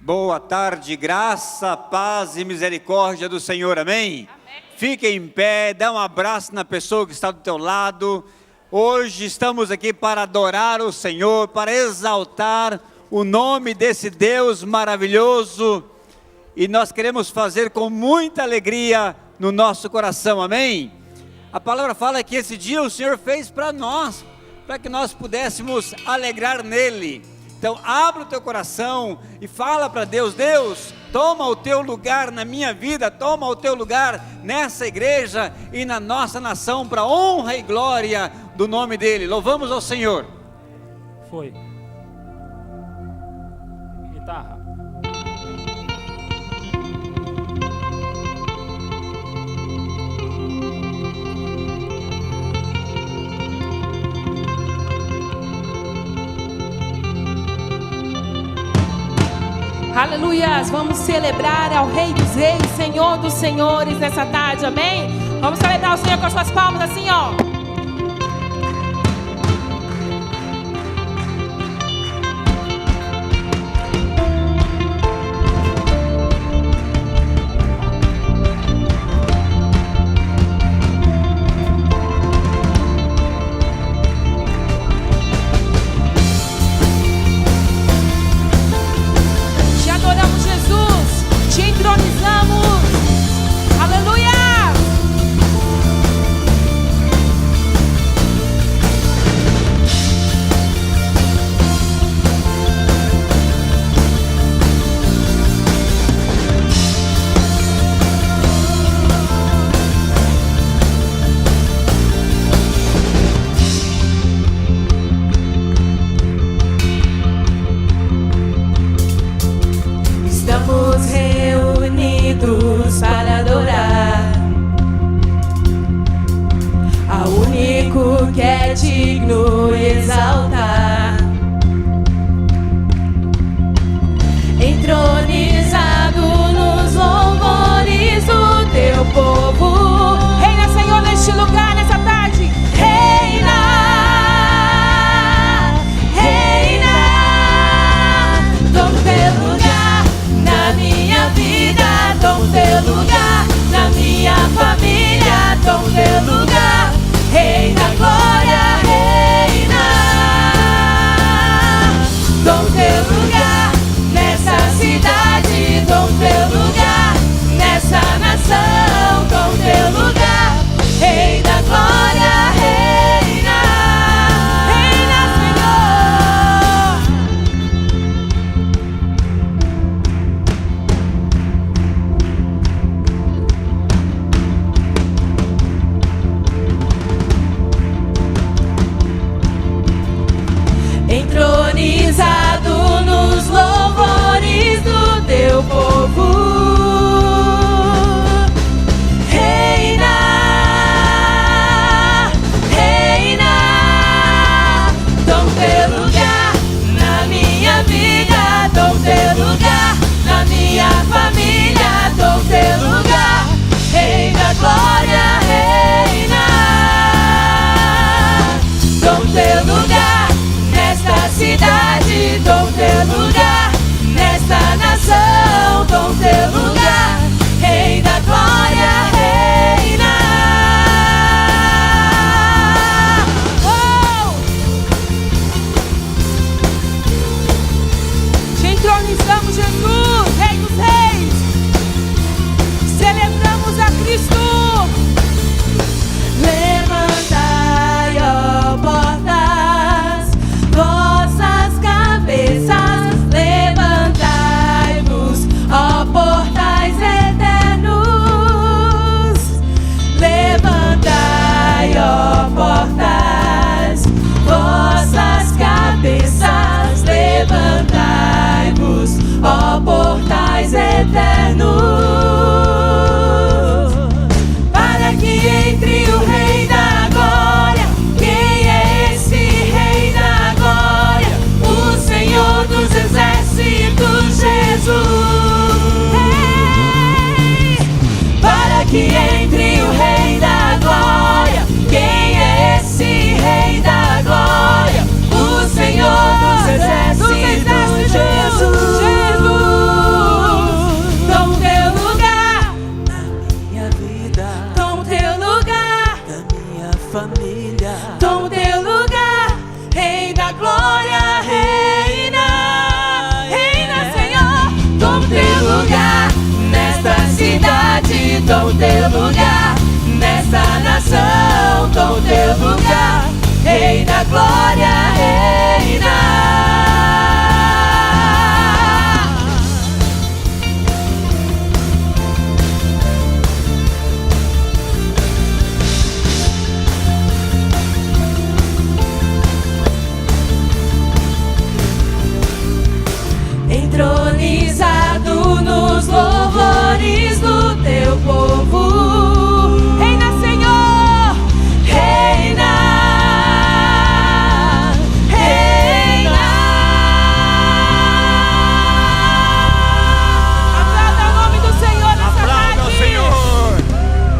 Boa tarde, graça, paz e misericórdia do Senhor, amém? Fique em pé, dá um abraço na pessoa que está do teu lado. Hoje estamos aqui para adorar o Senhor, para exaltar o nome desse Deus maravilhoso. E nós queremos fazer com muita alegria no nosso coração, amém? A palavra fala que esse dia o Senhor fez para nós, para que nós pudéssemos alegrar nele. Então abre o teu coração e fala para Deus: Deus, toma o teu lugar na minha vida, toma o teu lugar nessa igreja e na nossa nação, para honra e glória do nome dele. Louvamos ao Senhor. Foi. Guitarra. Aleluias, vamos celebrar ao Rei dos Reis, Senhor dos Senhores nessa tarde, amém? Vamos celebrar o Senhor com as suas palmas assim, ó. Para adorar ao único que é digno exaltar, entronizado nos louvores do teu povo. Reina, Senhor, neste lugar, nessa tarde. Reina, reina, toma teu lugar na minha vida, toma teu lugar na minha família, toma teu lugar, Rei da glória, reina, toma teu lugar nessa cidade, toma teu lugar nessa nação, toma teu lugar, Rei da glória, reina, reina, entronizado nos louvores do teu povo. Reina, reina, toma teu lugar na minha vida, toma teu lugar na minha família, toma teu lugar, Rei da glória, reina, toma teu lugar nesta cidade, toma teu lugar nesta nação, toma teu lugar, Rei da glória, reina. Oh! Te entronizamos, Jesus, Rei dos Reis. Celebramos a Cristo. Levantai, ó portas, vossas cabeças, levantai-vos, ó portais eternos. Levantai, ó portas, vossas cabeças, levantai-vos, ó teu lugar, nessa nação, toma o teu lugar, Rei da glória, reina. Entronizado nos louvores do teu povo, reina, Senhor, reina, reina. Aplauda o nome do Senhor nessa Aplauda o tarde. Senhor.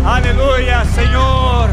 Aleluia, Senhor.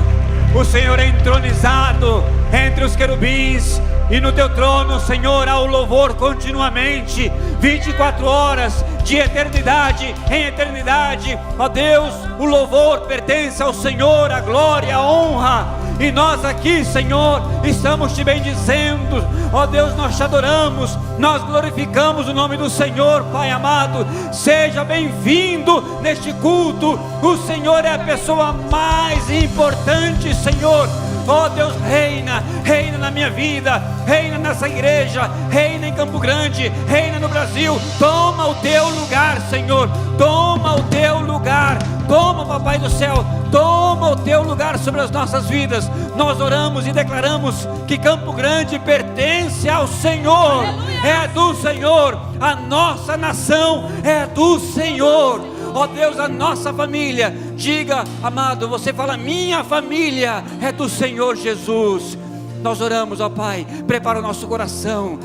O Senhor é entronizado entre os querubins. E no teu trono, Senhor, há o louvor continuamente, 24 horas, de eternidade em eternidade. Ó Deus, o louvor pertence ao Senhor, a glória, a honra. E nós aqui, Senhor, estamos te bendizendo. Ó Deus, nós te adoramos, nós glorificamos o nome do Senhor, Pai amado. Seja bem-vindo neste culto. O Senhor é a pessoa mais importante, Senhor. Ó Deus, reina, reina na minha vida, reina nessa igreja, reina em Campo Grande, reina no Brasil. Toma o teu lugar, Senhor, toma o teu lugar. Toma, Papai do céu, toma o teu lugar sobre as nossas vidas. Nós oramos e declaramos que Campo Grande pertence ao Senhor. É do Senhor, a nossa nação é do Senhor. Ó Deus, a nossa família, diga, amado, você fala, minha família é do Senhor Jesus. Nós oramos, ó Pai, prepara o nosso coração,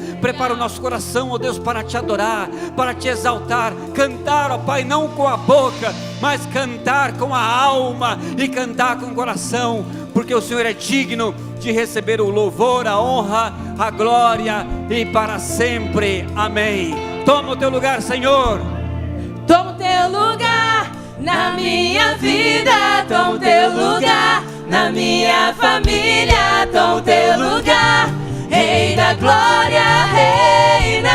ó Deus, para te adorar, para te exaltar, cantar, ó Pai, não com a boca, mas cantar com a alma e cantar com o coração, porque o Senhor é digno de receber o louvor, a honra, a glória e para sempre, amém. Toma o teu lugar, Senhor. Toma o teu lugar na minha vida, toma o teu lugar na minha família, toma o teu lugar, Rei da glória, reina.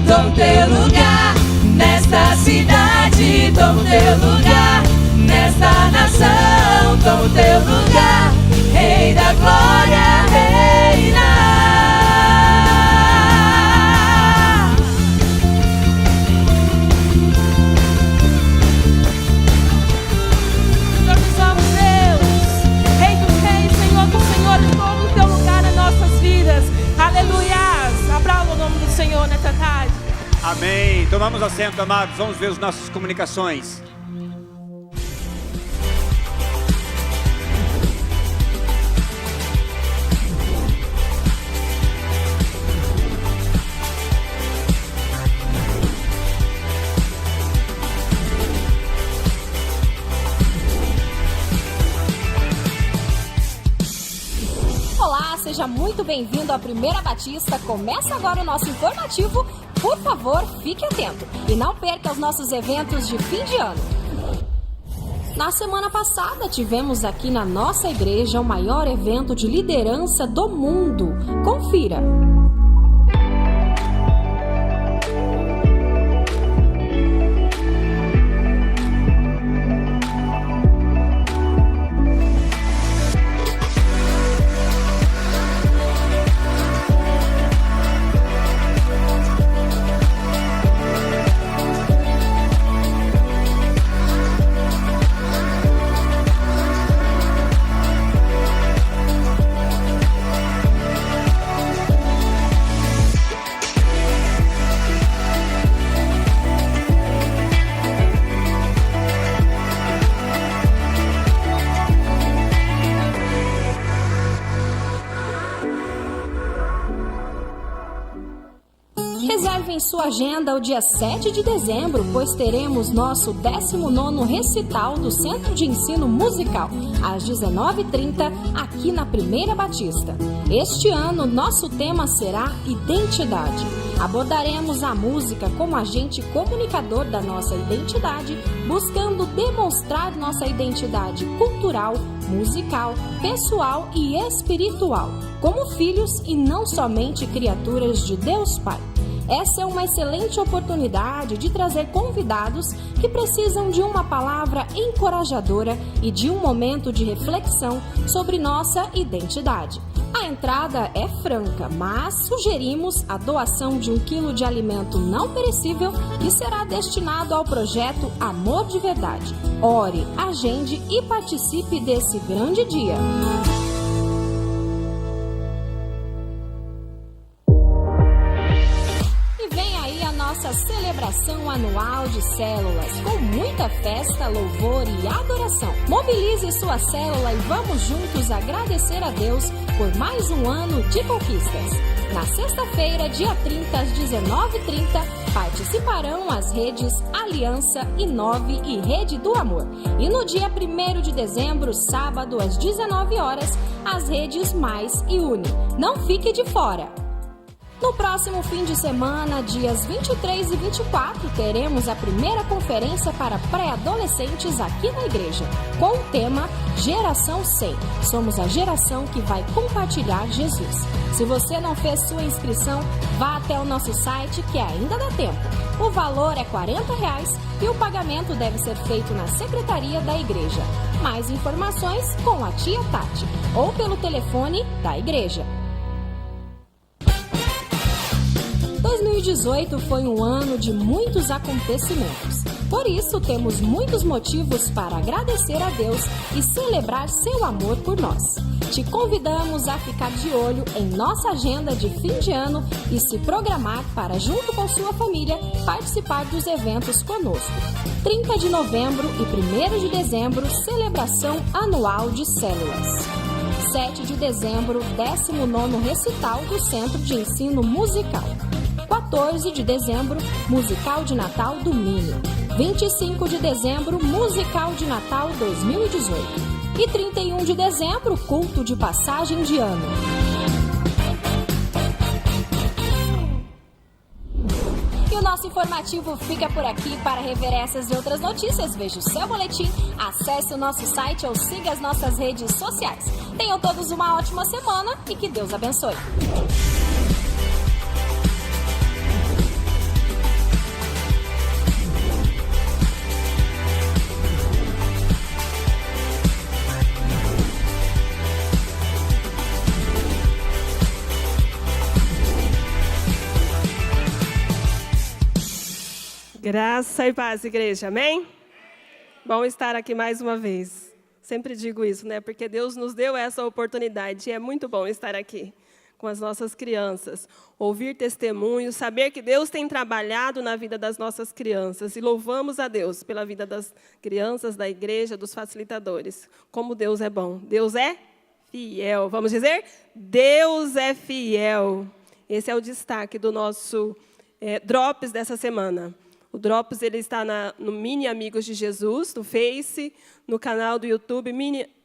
Toma o teu lugar nesta cidade, toma o teu lugar nesta nação, toma o teu lugar, Rei da glória, reina. Aleluias, aplauda o nome do Senhor nessa tarde. Amém. Tomamos assento, amados. Vamos ver as nossas comunicações. Olá, seja muito bem-vindo à Primeira Batista. Começa agora o nosso informativo. Por favor, fique atento e não perca os nossos eventos de fim de ano. Na semana passada, tivemos aqui na nossa igreja o maior evento de liderança do mundo. Confira! Reserve em sua agenda o dia 7 de dezembro, pois teremos nosso 19º recital do Centro de Ensino Musical, às 19h30, aqui na Primeira Batista. Este ano, nosso tema será Identidade. Abordaremos a música como agente comunicador da nossa identidade, buscando demonstrar nossa identidade cultural, musical, pessoal e espiritual, como filhos e não somente criaturas de Deus Pai. Essa é uma excelente oportunidade de trazer convidados que precisam de uma palavra encorajadora e de um momento de reflexão sobre nossa identidade. A entrada é franca, mas sugerimos a doação de 1 quilo de alimento não perecível que será destinado ao projeto Amor de Verdade. Ore, agende e participe desse grande dia. Nossa celebração anual de células, com muita festa, louvor e adoração. Mobilize sua célula e vamos juntos agradecer a Deus por mais um ano de conquistas. Na sexta-feira, dia 30, às 19h30, participarão as redes Aliança, Inove e Rede do Amor. E no dia 1º de dezembro, sábado, às 19h, as redes Mais e Uni. Não fique de fora! No próximo fim de semana, dias 23 e 24, teremos a primeira conferência para pré-adolescentes aqui na igreja, com o tema Geração 100. Somos a geração que vai compartilhar Jesus. Se você não fez sua inscrição, vá até o nosso site que ainda dá tempo. O valor é R$40 e o pagamento deve ser feito na secretaria da igreja. Mais informações com a tia Tati ou pelo telefone da igreja. 2018 foi um ano de muitos acontecimentos. Por isso, temos muitos motivos para agradecer a Deus e celebrar seu amor por nós. Te convidamos a ficar de olho em nossa agenda de fim de ano e se programar para, junto com sua família, participar dos eventos conosco. 30 de novembro e 1º de dezembro, celebração anual de células. 7 de dezembro, 19º recital do Centro de Ensino Musical. 14 de dezembro, musical de Natal do Mini. 25 de dezembro, musical de Natal 2018. E 31 de dezembro, culto de passagem de ano. E o nosso informativo fica por aqui. Para rever essas e outras notícias, veja o seu boletim, acesse o nosso site ou siga as nossas redes sociais. Tenham todos uma ótima semana e que Deus abençoe. Graça e paz, igreja, amém? Bom estar aqui mais uma vez. Sempre digo isso, né? Porque Deus nos deu essa oportunidade e é muito bom estar aqui com as nossas crianças, ouvir testemunhos, saber que Deus tem trabalhado na vida das nossas crianças e louvamos a Deus pela vida das crianças, da igreja, dos facilitadores. Como Deus é bom. Deus é fiel. Vamos dizer? Deus é fiel. Esse é o destaque do nosso Drops dessa semana. O Drops ele está no Mini Amigos de Jesus, no Face, no canal do YouTube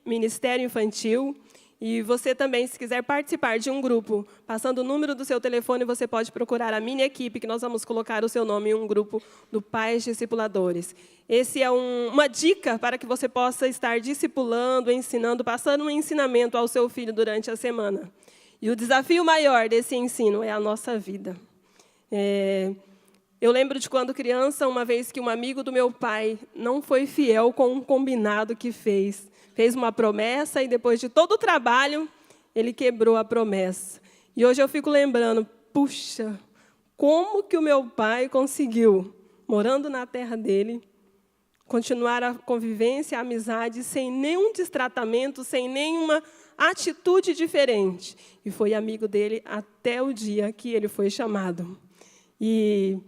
Ministério Infantil. E você também, se quiser participar de um grupo, passando o número do seu telefone, você pode procurar a mini equipe, que nós vamos colocar o seu nome em um grupo do Pais Discipuladores. Esse é uma dica para que você possa estar discipulando, ensinando, passando um ensinamento ao seu filho durante a semana. E o desafio maior desse ensino é a nossa vida. Eu lembro de quando criança, uma vez que um amigo do meu pai não foi fiel com um combinado que fez. Fez uma promessa e depois de todo o trabalho, ele quebrou a promessa. E hoje eu fico lembrando, puxa, como que o meu pai conseguiu, morando na terra dele, continuar a convivência, a amizade, sem nenhum destratamento, sem nenhuma atitude diferente. E foi amigo dele até o dia que ele foi chamado. E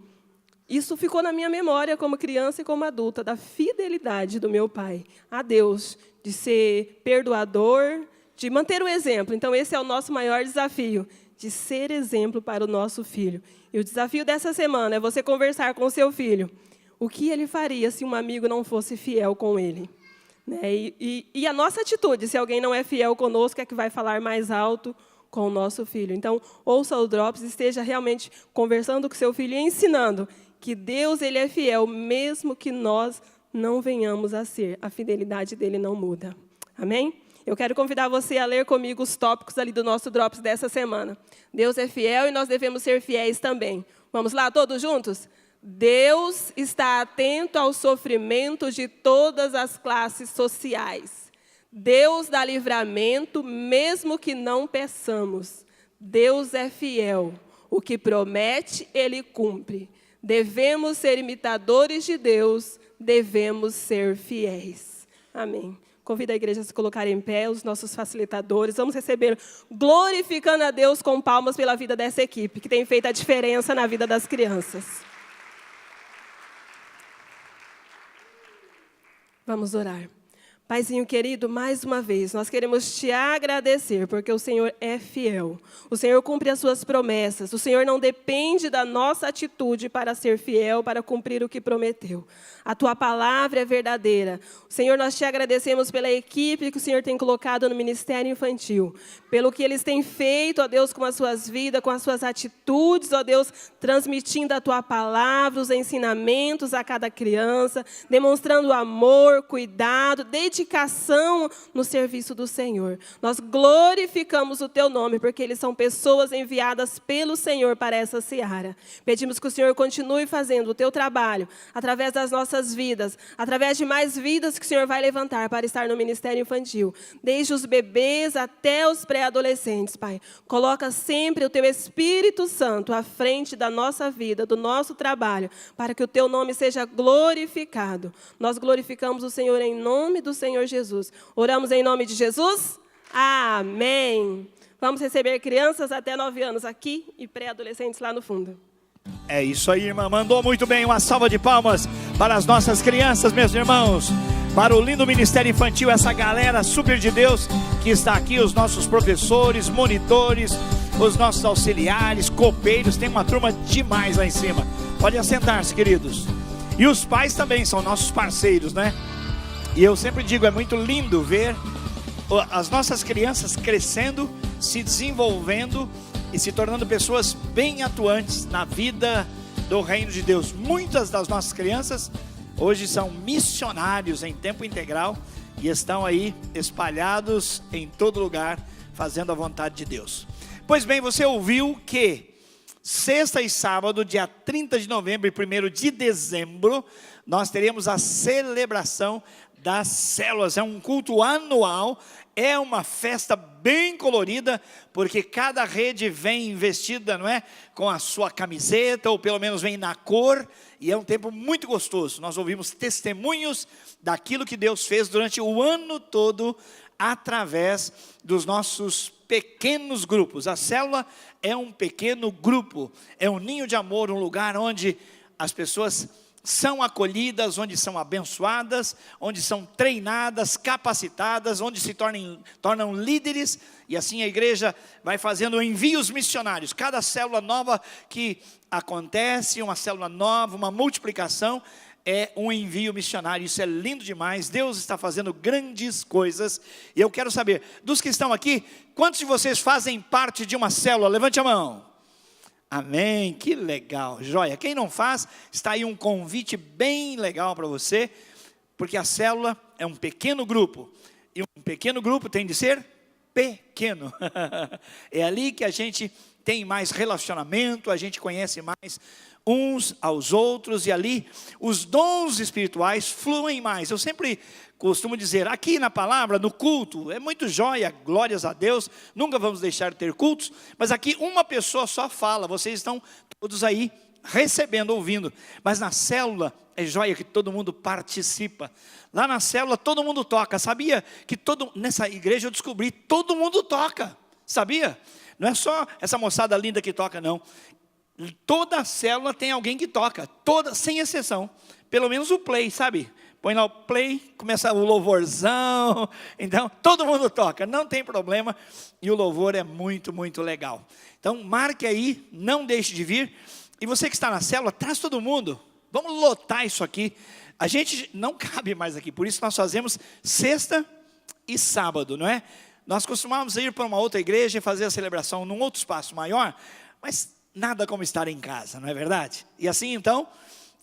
isso ficou na minha memória como criança e como adulta, da fidelidade do meu pai a Deus, de ser perdoador, de manter o exemplo. Então, esse é o nosso maior desafio, de ser exemplo para o nosso filho. E o desafio dessa semana é você conversar com o seu filho. O que ele faria se um amigo não fosse fiel com ele? Né? E a nossa atitude, se alguém não é fiel conosco, é que vai falar mais alto, com o nosso filho. Então, ouça o Drops, esteja realmente conversando com seu filho e ensinando que Deus, Ele é fiel, mesmo que nós não venhamos a ser. A fidelidade dele não muda. Amém? Eu quero convidar você a ler comigo os tópicos ali do nosso Drops dessa semana. Deus é fiel e nós devemos ser fiéis também. Vamos lá, todos juntos? Deus está atento ao sofrimento de todas as classes sociais. Deus dá livramento, mesmo que não peçamos. Deus é fiel. O que promete, Ele cumpre. Devemos ser imitadores de Deus, devemos ser fiéis. Amém. Convido a igreja a se colocar em pé, os nossos facilitadores. Vamos receber, glorificando a Deus com palmas pela vida dessa equipe, que tem feito a diferença na vida das crianças. Vamos orar. Paizinho querido, mais uma vez, nós queremos te agradecer, porque o Senhor é fiel. O Senhor cumpre as suas promessas. O Senhor não depende da nossa atitude para ser fiel, para cumprir o que prometeu. A tua palavra é verdadeira. Senhor, nós te agradecemos pela equipe que o Senhor tem colocado no Ministério Infantil, pelo que eles têm feito, ó Deus, com as suas vidas, com as suas atitudes, ó Deus, transmitindo a tua palavra, os ensinamentos a cada criança, demonstrando amor, cuidado, dedicação no serviço do Senhor. Nós glorificamos o teu nome, porque eles são pessoas enviadas pelo Senhor para essa seara. Pedimos que o Senhor continue fazendo o teu trabalho, através das nossas vidas, através de mais vidas que o Senhor vai levantar para estar no Ministério Infantil, desde os bebês até os pré-adolescentes, Pai. Coloca sempre o teu Espírito Santo à frente da nossa vida, do nosso trabalho, para que o teu nome seja glorificado. Nós glorificamos o Senhor em nome do Senhor Jesus. Oramos em nome de Jesus? Amém. Vamos receber crianças até 9 anos aqui e pré-adolescentes lá no fundo. É isso aí, irmã. Mandou muito bem. Uma salva de palmas para as nossas crianças, meus irmãos. Para o lindo Ministério Infantil, essa galera super de Deus que está aqui, os nossos professores, monitores, os nossos auxiliares, copeiros. Tem uma turma demais lá em cima. Pode assentar-se, queridos. E os pais também são nossos parceiros, né? E eu sempre digo, é muito lindo ver as nossas crianças crescendo, se desenvolvendo e se tornando pessoas bem atuantes na vida do reino de Deus. Muitas das nossas crianças hoje são missionários em tempo integral e estão aí espalhados em todo lugar, fazendo a vontade de Deus. Pois bem, você ouviu que sexta e sábado, dia 30 de novembro e 1º de dezembro, nós teremos a celebração das células. É um culto anual, é uma festa bem colorida, porque cada rede vem vestida, não é, com a sua camiseta, ou pelo menos vem na cor, e é um tempo muito gostoso. Nós ouvimos testemunhos daquilo que Deus fez durante o ano todo, através dos nossos pequenos grupos. A célula é um pequeno grupo, é um ninho de amor, um lugar onde as pessoas são acolhidas, onde são abençoadas, onde são treinadas, capacitadas, onde se tornam líderes, e assim a igreja vai fazendo envios missionários. Cada célula nova que acontece, uma célula nova, uma multiplicação, é um envio missionário. Isso é lindo demais. Deus está fazendo grandes coisas, e eu quero saber, dos que estão aqui, quantos de vocês fazem parte de uma célula? Levante a mão. Amém, que legal, joia. Quem não faz, está aí um convite bem legal para você, porque a célula é um pequeno grupo, e um pequeno grupo tem de ser pequeno. É ali que a gente tem mais relacionamento, a gente conhece mais uns aos outros, e ali os dons espirituais fluem mais. Eu sempre costumo dizer, aqui na palavra, no culto, é muito joia, glórias a Deus, nunca vamos deixar de ter cultos, mas aqui uma pessoa só fala, vocês estão todos aí recebendo, ouvindo, mas na célula é joia que todo mundo participa. Lá na célula todo mundo toca. Sabia que nessa igreja eu descobri, todo mundo toca, sabia? Não é só essa moçada linda que toca, não. Toda célula tem alguém que toca, toda, sem exceção, pelo menos o play, sabe? Põe lá o play, começa o louvorzão, então todo mundo toca, não tem problema, e o louvor é muito, muito legal. Então marque aí, não deixe de vir, e você que está na célula, traz todo mundo, vamos lotar isso aqui. A gente não cabe mais aqui, por isso nós fazemos sexta e sábado, não é? nós costumávamos ir para uma outra igreja e fazer a celebração num outro espaço maior, mas nada como estar em casa, não é verdade? E assim então,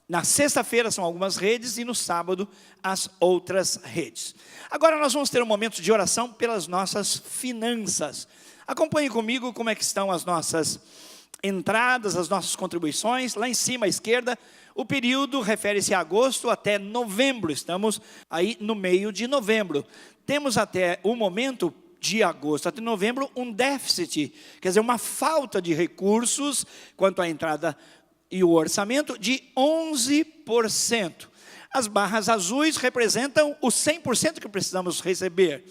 na sexta-feira são algumas redes e no sábado as outras redes. Agora nós vamos ter um momento de oração pelas nossas finanças. Acompanhe comigo como é que estão as nossas entradas, as nossas contribuições. Lá em cima à esquerda, o período refere-se a agosto até novembro. Estamos aí no meio de novembro. Temos até o momento de agosto até novembro um déficit, quer dizer, uma falta de recursos quanto à entrada e o orçamento de 11%. As barras azuis representam os 100% que precisamos receber.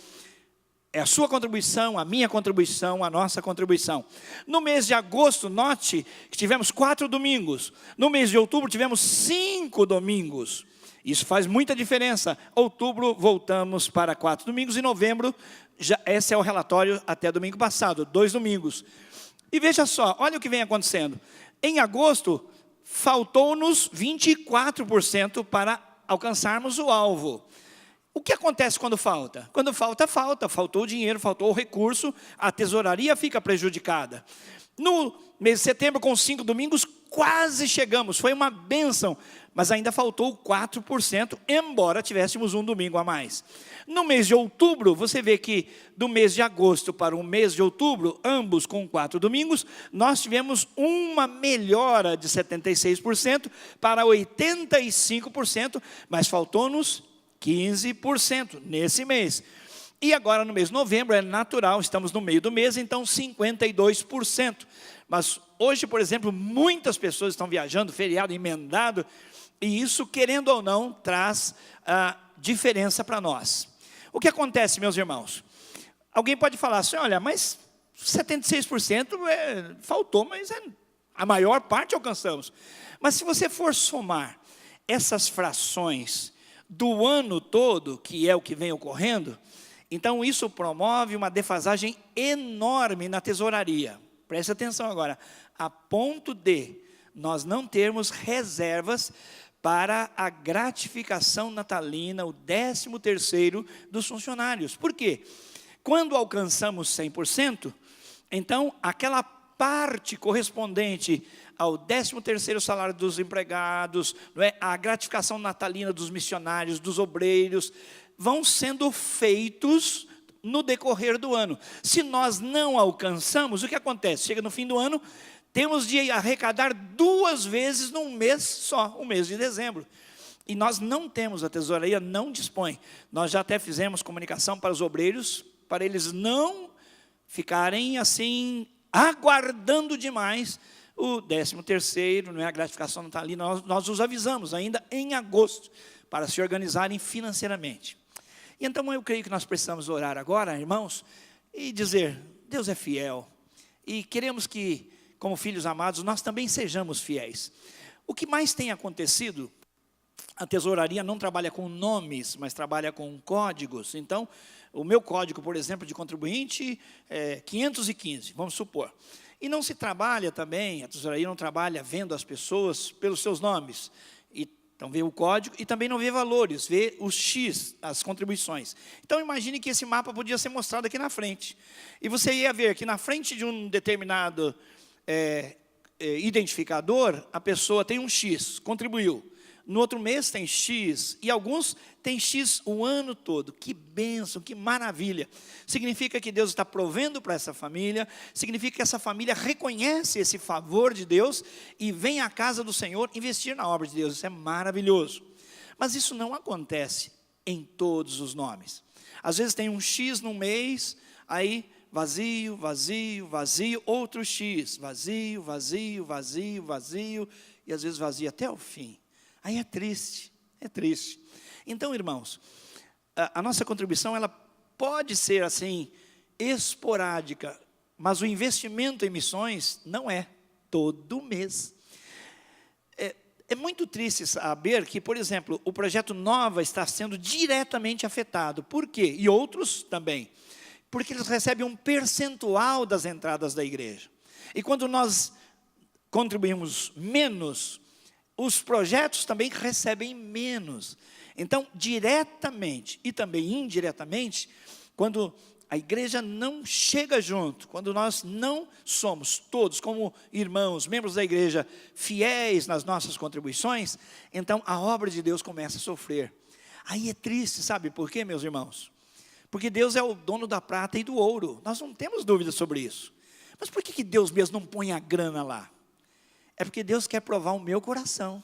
É a sua contribuição, a minha contribuição, a nossa contribuição. No mês de agosto, note que tivemos 4 domingos. No mês de outubro, tivemos 5 domingos. Isso faz muita diferença. Outubro, voltamos para 4 domingos. E novembro, esse é o relatório até domingo passado, 2 domingos. E veja só, olha o que vem acontecendo. Em agosto, faltou-nos 24% para alcançarmos o alvo. O que acontece quando falta? Quando falta, faltou o dinheiro, faltou o recurso, a tesouraria fica prejudicada. No mês de setembro, com 5 domingos, quase chegamos, foi uma bênção, mas ainda faltou 4%, embora tivéssemos um domingo a mais. No mês de outubro, você vê que do mês de agosto para o mês de outubro, ambos com 4 domingos, nós tivemos uma melhora de 76% para 85%, mas faltou-nos 15% nesse mês. E agora no mês de novembro é natural, estamos no meio do mês, então 52%. Mas hoje, por exemplo, muitas pessoas estão viajando, feriado emendado, e isso, querendo ou não, traz diferença para nós. O que acontece, meus irmãos? Alguém pode falar assim, olha, mas 76% faltou, mas a maior parte alcançamos. Mas se você for somar essas frações do ano todo, que é o que vem ocorrendo, então isso promove uma defasagem enorme na tesouraria. Preste atenção agora, a ponto de nós não termos reservas para a gratificação natalina, o 13º dos funcionários. Por quê? Quando alcançamos 100%, então aquela parte correspondente ao 13º salário dos empregados, não é? A gratificação natalina dos missionários, dos obreiros, vão sendo feitos no decorrer do ano. Se nós não alcançamos, o que acontece? Chega no fim do ano, temos de arrecadar 2 vezes num mês só, o mês de dezembro. E nós não temos, a tesouraria não dispõe. Nós já até fizemos comunicação para os obreiros, para eles não ficarem assim, aguardando demais o 13º, não é, a gratificação natalina. Nós os avisamos ainda em agosto, para se organizarem financeiramente. E então eu creio que nós precisamos orar agora, irmãos, e dizer, Deus é fiel, e queremos que, como filhos amados, nós também sejamos fiéis. O que mais tem acontecido, a tesouraria não trabalha com nomes, mas trabalha com códigos. Então, o meu código, por exemplo, de contribuinte é 515, vamos supor. E não se trabalha também, a tesouraria não trabalha vendo as pessoas pelos seus nomes. Então vê o código e também não vê valores, vê os X, as contribuições. Então imagine que esse mapa podia ser mostrado aqui na frente. E você ia ver que na frente de um determinado identificador, a pessoa tem um X, contribuiu. No outro mês tem X, e alguns têm X o ano todo. Que bênção, que maravilha. Significa que Deus está provendo para essa família, significa que essa família reconhece esse favor de Deus e vem à casa do Senhor investir na obra de Deus. Isso é maravilhoso. Mas isso não acontece em todos os nomes. Às vezes tem um X no mês, aí vazio, vazio, vazio, outro X, vazio, vazio, vazio, vazio, e às vezes vazio até o fim. Aí é triste, é triste. Então, irmãos, a nossa contribuição, ela pode ser assim, esporádica, mas o investimento em missões não é todo mês. É muito triste saber que, por exemplo, o projeto Nova está sendo diretamente afetado. Por quê? E outros também. Porque eles recebem um percentual das entradas da igreja. E quando nós contribuímos menos, os projetos também recebem menos. Então, diretamente e também indiretamente, quando a igreja não chega junto, quando nós não somos todos como irmãos, membros da igreja, fiéis nas nossas contribuições, então a obra de Deus começa a sofrer. Aí é triste, sabe por quê, meus irmãos? Porque Deus é o dono da prata e do ouro, nós não temos dúvida sobre isso. Mas por que Deus mesmo não põe a grana lá? É porque Deus quer provar o meu coração.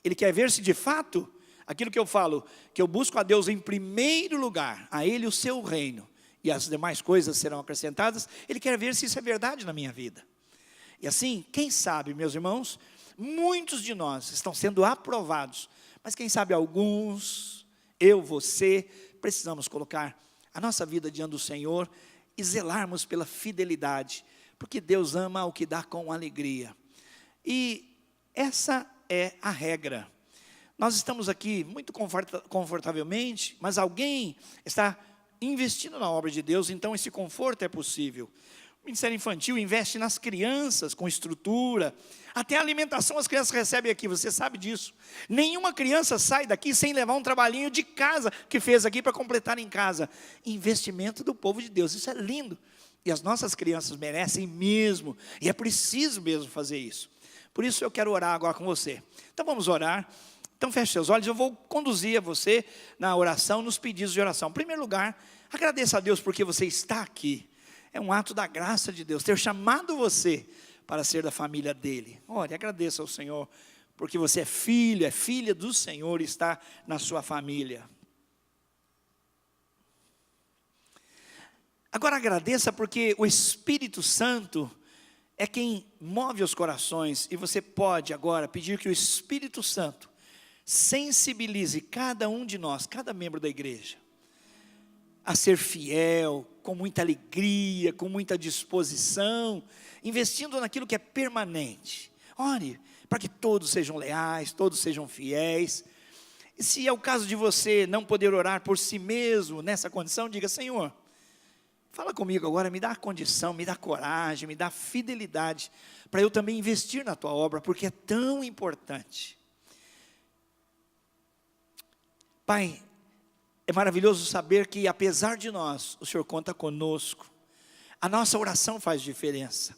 Ele quer ver se de fato, aquilo que eu falo, que eu busco a Deus em primeiro lugar, a Ele o seu reino, e as demais coisas serão acrescentadas. Ele quer ver se isso é verdade na minha vida. E assim, quem sabe, meus irmãos, muitos de nós estão sendo aprovados, mas quem sabe alguns, eu, você, precisamos colocar a nossa vida diante do Senhor e zelarmos pela fidelidade, porque Deus ama o que dá com alegria. E essa é a regra. Nós estamos aqui muito confortavelmente, mas alguém está investindo na obra de Deus, então esse conforto é possível. O Ministério Infantil investe nas crianças com estrutura, até a alimentação as crianças recebem aqui, você sabe disso. Nenhuma criança sai daqui sem levar um trabalhinho de casa que fez aqui para completar em casa. Investimento do povo de Deus, isso é lindo. E as nossas crianças merecem mesmo, e é preciso mesmo fazer isso. Por isso eu quero orar agora com você. Então vamos orar. Então feche seus olhos, eu vou conduzir a você na oração, nos pedidos de oração. Em primeiro lugar, agradeça a Deus porque você está aqui. É um ato da graça de Deus, ter chamado você para ser da família dEle. Olha, agradeça ao Senhor, porque você é filho, é filha do Senhor e está na sua família. Agora agradeça porque o Espírito Santo é quem move os corações. E você pode agora pedir que o Espírito Santo sensibilize cada um de nós, cada membro da igreja, a ser fiel, com muita alegria, com muita disposição, investindo naquilo que é permanente. Ore para que todos sejam leais, todos sejam fiéis. E se é o caso de você não poder orar por si mesmo nessa condição, diga: Senhor, fala comigo agora, me dá a condição, me dá coragem, me dá fidelidade, para eu também investir na tua obra, porque é tão importante. Pai, é maravilhoso saber que apesar de nós, o Senhor conta conosco. A nossa oração faz diferença.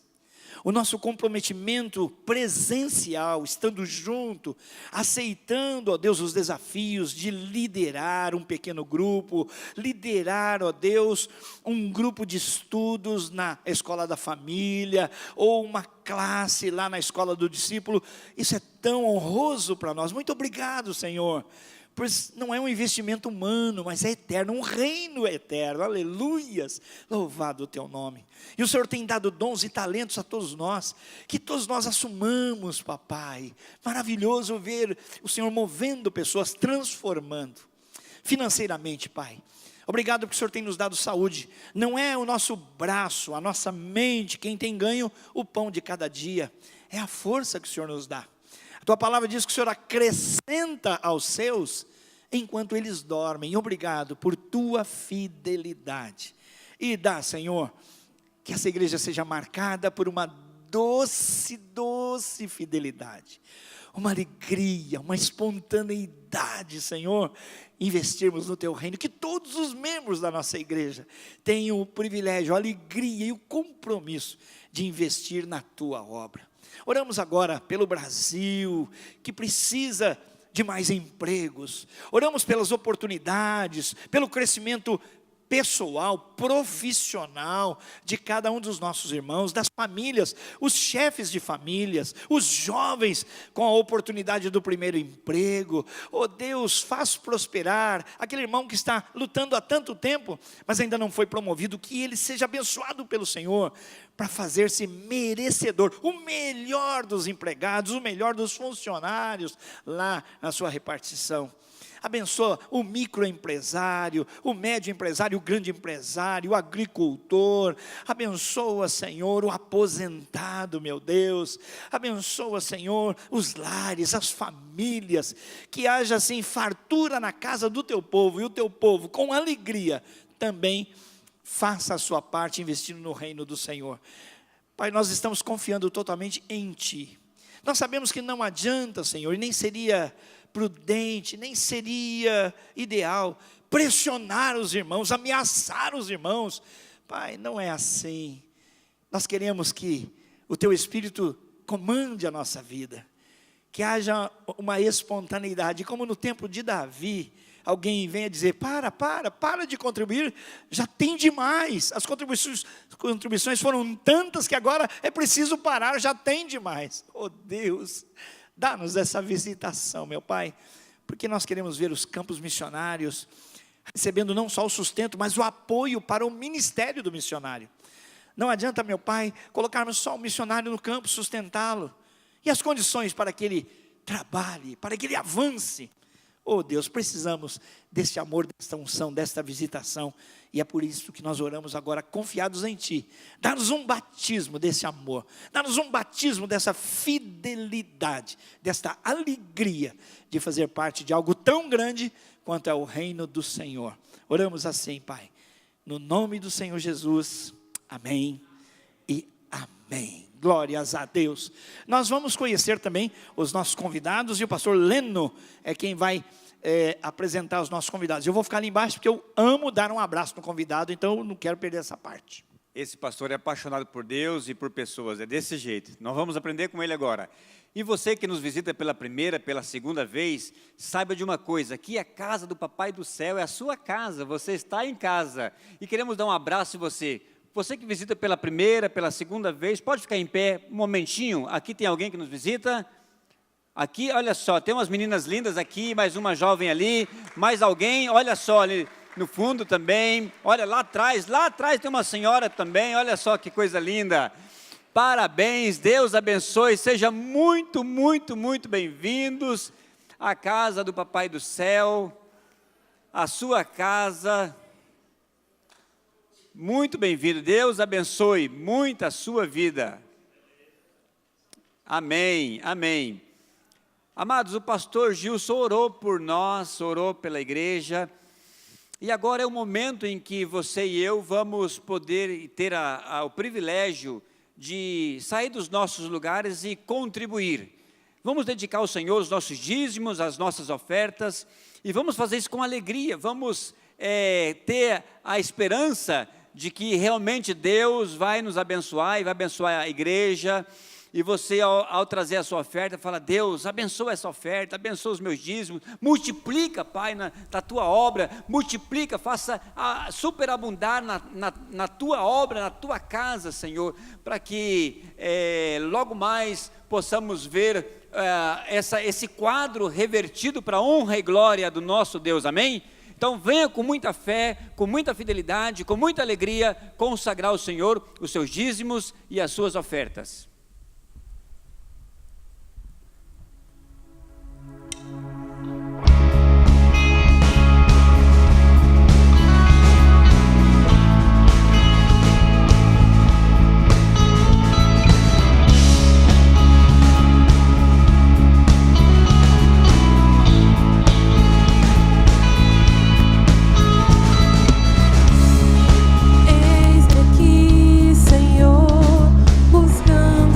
O nosso comprometimento presencial, estando junto, aceitando, ó Deus, os desafios de liderar um pequeno grupo, liderar, ó Deus, um grupo de estudos na escola da família, ou uma classe lá na escola do discípulo, isso é tão honroso para nós. Muito obrigado, Senhor. Pois não é um investimento humano, mas é eterno, um reino eterno, aleluias, louvado o teu nome. E o Senhor tem dado dons e talentos a todos nós, que todos nós assumamos, papai. Maravilhoso ver o Senhor movendo pessoas, transformando, financeiramente, pai. Obrigado porque o Senhor tem nos dado saúde. Não é o nosso braço, a nossa mente, quem tem ganho o pão de cada dia, é a força que o Senhor nos dá. A tua palavra diz que o Senhor acrescenta aos seus enquanto eles dormem. Obrigado por tua fidelidade. E dá, Senhor, que essa igreja seja marcada por uma doce, doce fidelidade. Uma alegria, uma espontaneidade, Senhor, investirmos no teu reino. Que todos os membros da nossa igreja tenham o privilégio, a alegria e o compromisso de investir na tua obra. Oramos agora pelo Brasil, que precisa de mais empregos. Oramos pelas oportunidades, pelo crescimento pessoal, profissional de cada um dos nossos irmãos, das famílias, os chefes de famílias, os jovens com a oportunidade do primeiro emprego. Oh Deus, faz prosperar aquele irmão que está lutando há tanto tempo, mas ainda não foi promovido, que ele seja abençoado pelo Senhor, para fazer-se merecedor, o melhor dos empregados, o melhor dos funcionários lá na sua repartição. Abençoa o microempresário, o médio empresário, o grande empresário, o agricultor. Abençoa, Senhor, o aposentado, meu Deus. Abençoa, Senhor, os lares, as famílias. Que haja assim fartura na casa do teu povo. E o teu povo, com alegria, também faça a sua parte investindo no reino do Senhor. Pai, nós estamos confiando totalmente em Ti. Nós sabemos que não adianta, Senhor, e nem seria prudente, nem seria ideal pressionar os irmãos, ameaçar os irmãos. Pai, não é assim. Nós queremos que o Teu Espírito comande a nossa vida, que haja uma espontaneidade, como no tempo de Davi, alguém venha dizer, para de contribuir, já tem demais, as contribuições foram tantas que agora é preciso parar, já tem demais. Oh Deus, dá-nos essa visitação, meu Pai, porque nós queremos ver os campos missionários, recebendo não só o sustento, mas o apoio para o ministério do missionário. Não adianta, meu Pai, colocarmos só o missionário no campo, sustentá-lo, e as condições para que ele trabalhe, para que ele avance. Oh Deus, precisamos deste amor, desta unção, desta visitação, e é por isso que nós oramos agora confiados em Ti. Dá-nos um batismo desse amor, dá-nos um batismo dessa fidelidade, desta alegria de fazer parte de algo tão grande quanto é o reino do Senhor. Oramos assim, Pai, no nome do Senhor Jesus, amém e amém. Glórias a Deus. Nós vamos conhecer também os nossos convidados, e o pastor Leno é quem vai apresentar os nossos convidados. Eu vou ficar ali embaixo porque eu amo dar um abraço no convidado, então eu não quero perder essa parte. Esse pastor é apaixonado por Deus e por pessoas, é desse jeito. Nós vamos aprender com ele agora. E você que nos visita pela primeira, pela segunda vez, saiba de uma coisa, aqui é a casa do Papai do Céu, é a sua casa, você está em casa. E queremos dar um abraço em você. Você que visita pela primeira, pela segunda vez, pode ficar em pé um momentinho. Aqui tem alguém que nos visita. Aqui, olha só, tem umas meninas lindas aqui, mais uma jovem ali, mais alguém, olha só ali no fundo também. Olha lá atrás tem uma senhora também, olha só que coisa linda. Parabéns, Deus abençoe, sejam muito, muito, muito bem-vindos à casa do Papai do Céu, à sua casa. Muito bem-vindo, Deus abençoe muito a sua vida. Amém, amém. Amados, o pastor Gilson orou por nós, orou pela igreja, e agora é o momento em que você e eu vamos poder ter o privilégio de sair dos nossos lugares e contribuir. Vamos dedicar ao Senhor os nossos dízimos, as nossas ofertas, e vamos fazer isso com alegria, vamos ter a esperança de que realmente Deus vai nos abençoar e vai abençoar a igreja. E você, ao trazer a sua oferta, fala, Deus, abençoa essa oferta, abençoa os meus dízimos, multiplica, Pai, na tua obra, multiplica, faça superabundar na tua obra, na tua casa, Senhor, para que logo mais possamos ver esse quadro revertido para a honra e glória do nosso Deus, amém? Então venha com muita fé, com muita fidelidade, com muita alegria, consagrar ao Senhor os seus dízimos e as suas ofertas. Eis-me aqui, Senhor, buscando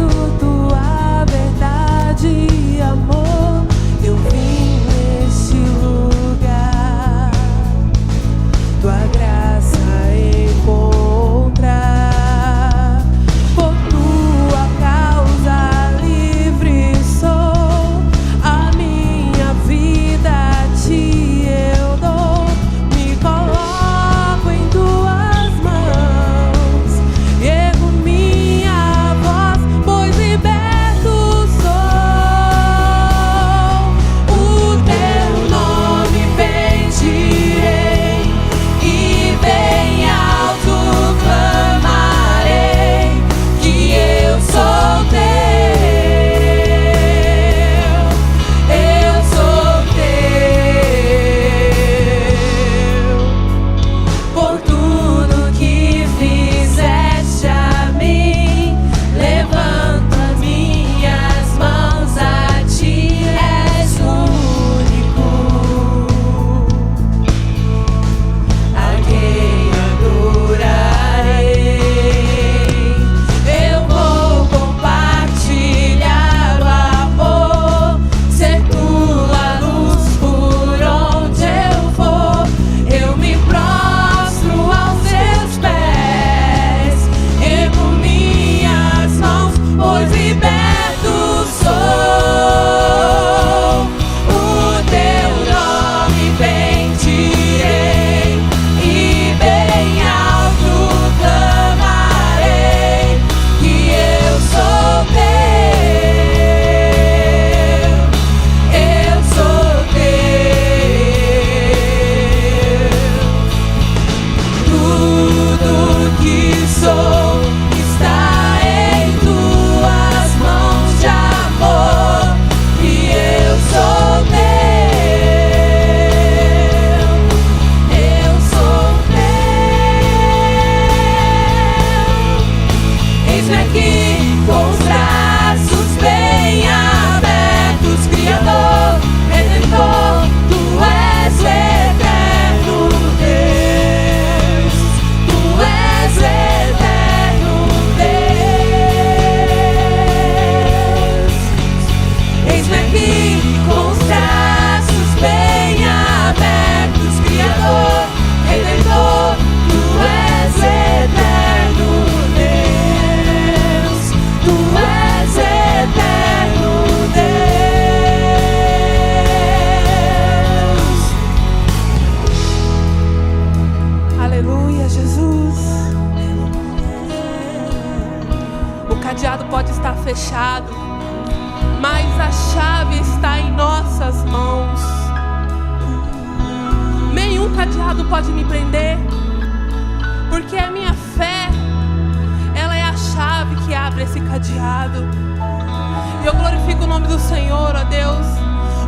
do Senhor, ó Deus,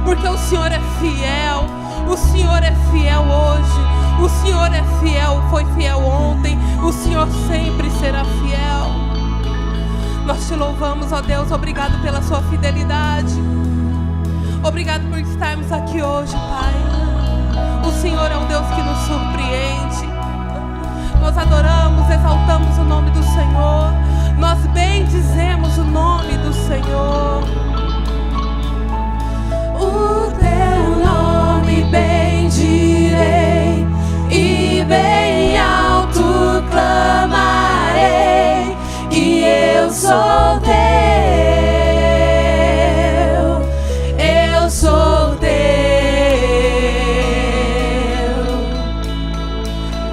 porque o Senhor é fiel. O Senhor é fiel hoje, o Senhor é fiel, foi fiel ontem, o Senhor sempre será fiel. Nós te louvamos, ó Deus, obrigado pela sua fidelidade. Obrigado por estarmos aqui hoje, Pai. O Senhor é um Deus que nos surpreende. Nós adoramos, exaltamos o nome do Senhor. Nós bendizemos o nome do Senhor. O teu nome bendirei e bem alto clamarei que eu sou teu, eu sou teu.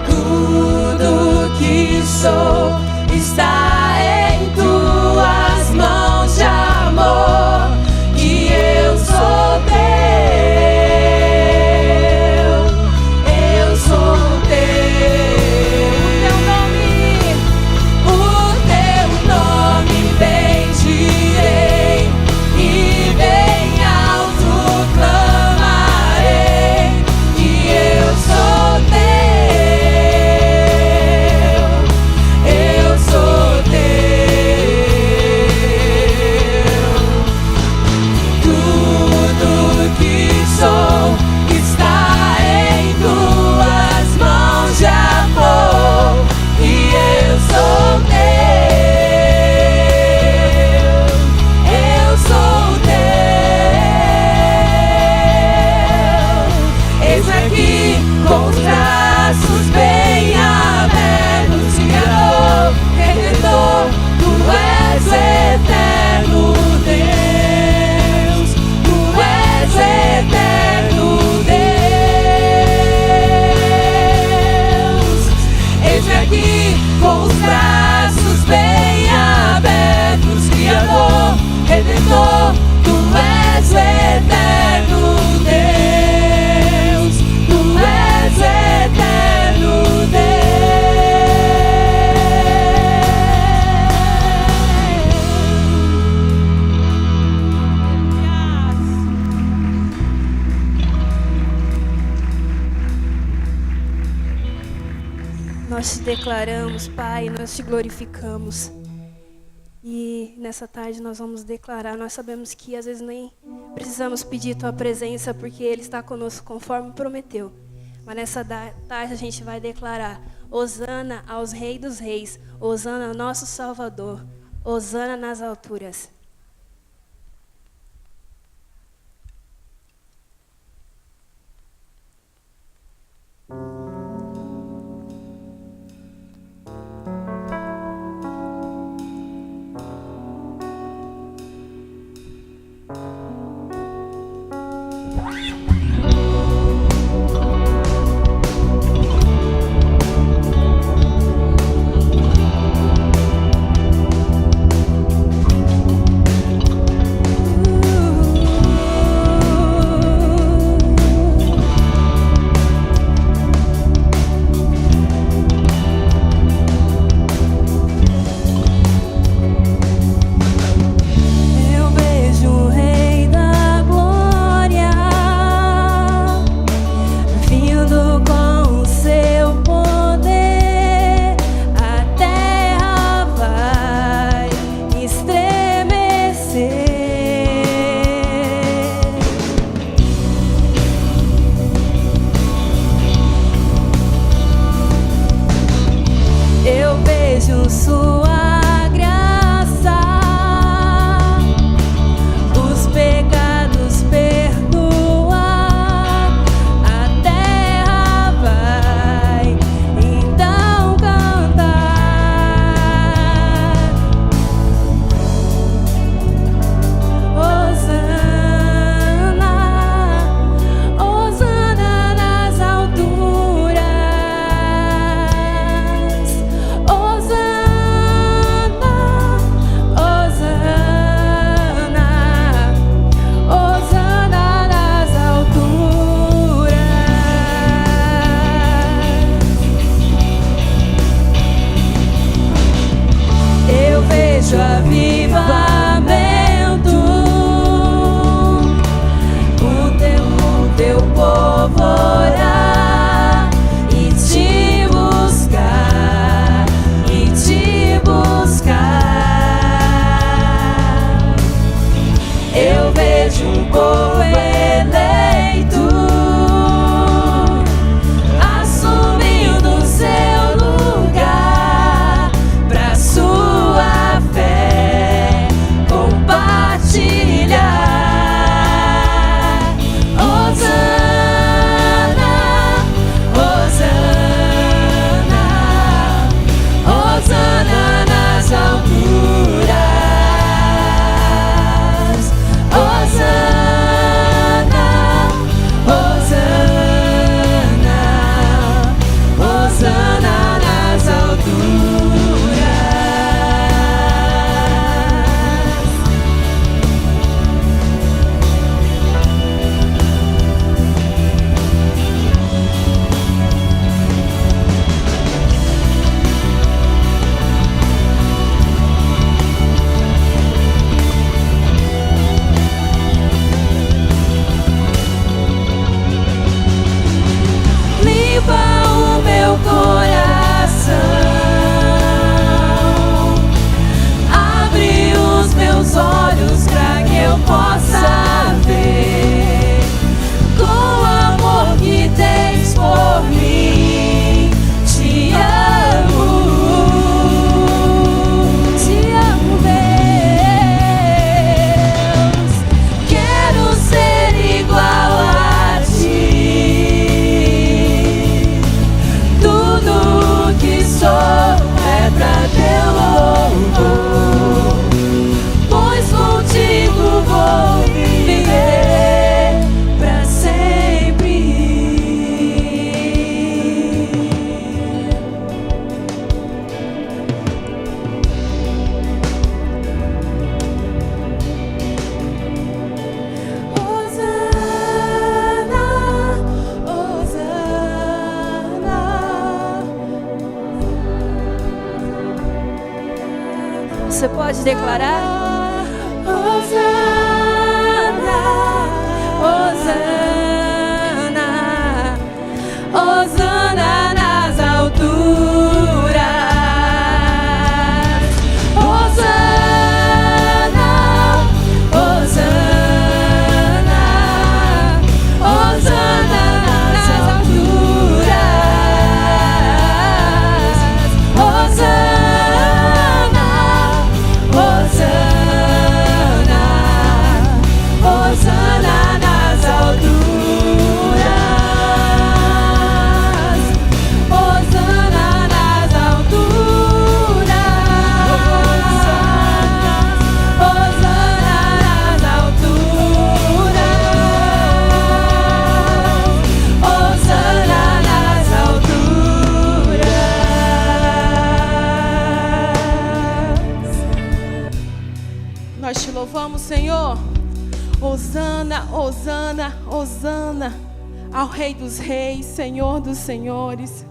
Tudo que sou está em tuas mãos de amor, que eu sou teu, eu sou teu. O teu nome bendirei e bem alto clamarei, que eu sou teu, eu sou teu. Tudo que sou está em tuas mãos de amor, e eu sou teu, eu sou teu. Eis aqui com os braços bem abertos, Criador, Redentor, tu és eterno Deus, tu és eterno Deus. Eis aqui com os braços bem abertos, Criador, Redentor, tu és eterno Deus, tu és eterno Deus. Nós te declaramos, Pai, nós te glorificamos. E nessa tarde nós vamos declarar. Nós sabemos que às vezes nem precisamos pedir tua presença, porque Ele está conosco conforme prometeu. Mas nessa tarde a gente vai declarar: Hosana aos Reis dos Reis, Hosana ao nosso Salvador, Hosana nas alturas. pode declarar? Hosana, Hosana, Hosana nas alturas. Hosana, Hosana, Hosana nas alturas. Hosana, Hosana, Hosana nas alturas. Hosana nas alturas. Hosana nas alturas. Hosana nas alturas. Nós te louvamos, Senhor. Hosana, Hosana, Hosana ao Rei dos Reis, Senhor dos Senhores.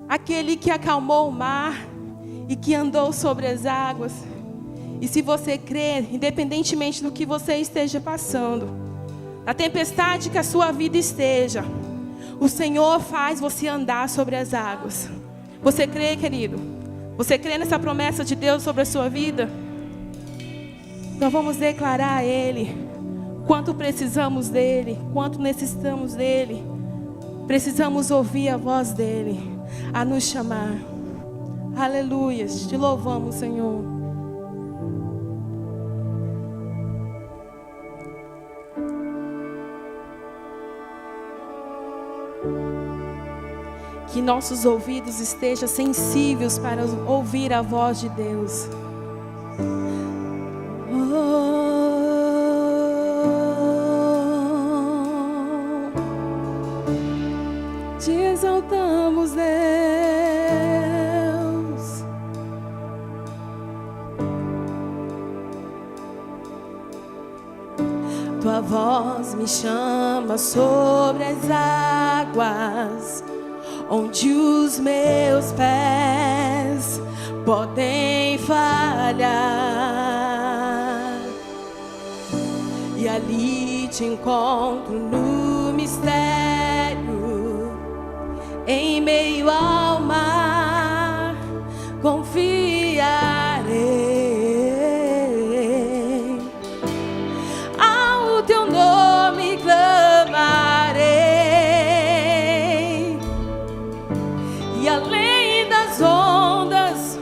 Aquele que acalmou o mar e que andou sobre as águas. E se você crer, independentemente do que você esteja passando, a tempestade que a sua vida esteja, o Senhor faz você andar sobre as águas. Você crê, querido? Você crê nessa promessa de Deus sobre a sua vida? Então vamos declarar a Ele quanto precisamos dEle, quanto necessitamos dEle. Precisamos ouvir a voz dEle a nos chamar. Aleluia, te louvamos, Senhor. Que nossos ouvidos estejam sensíveis para ouvir a voz de Deus. Te exaltamos, Deus. Tua voz me chama sobre as águas, onde os meus pés podem falhar. E ali te encontro no mistério, em meio ao mar, confiarei. Ao teu nome clamarei, e além das ondas,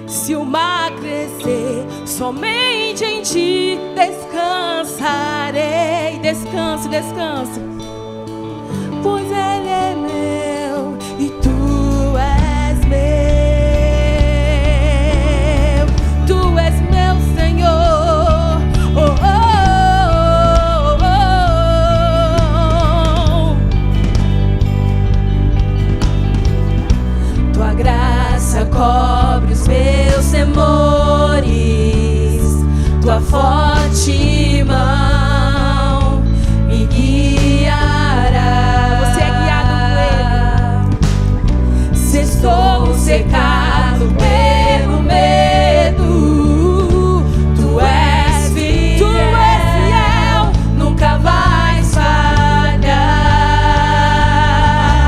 se o mar crescer, somente em ti descansarei. Descanse, descanse. Pois Ele é meu e tu és meu. Tu és meu Senhor. Oh, oh, oh, oh. Tua graça cobre os meus temores. Tua forte mão me guiará. Estou secado pelo medo. Tu és fiel, nunca vais falhar.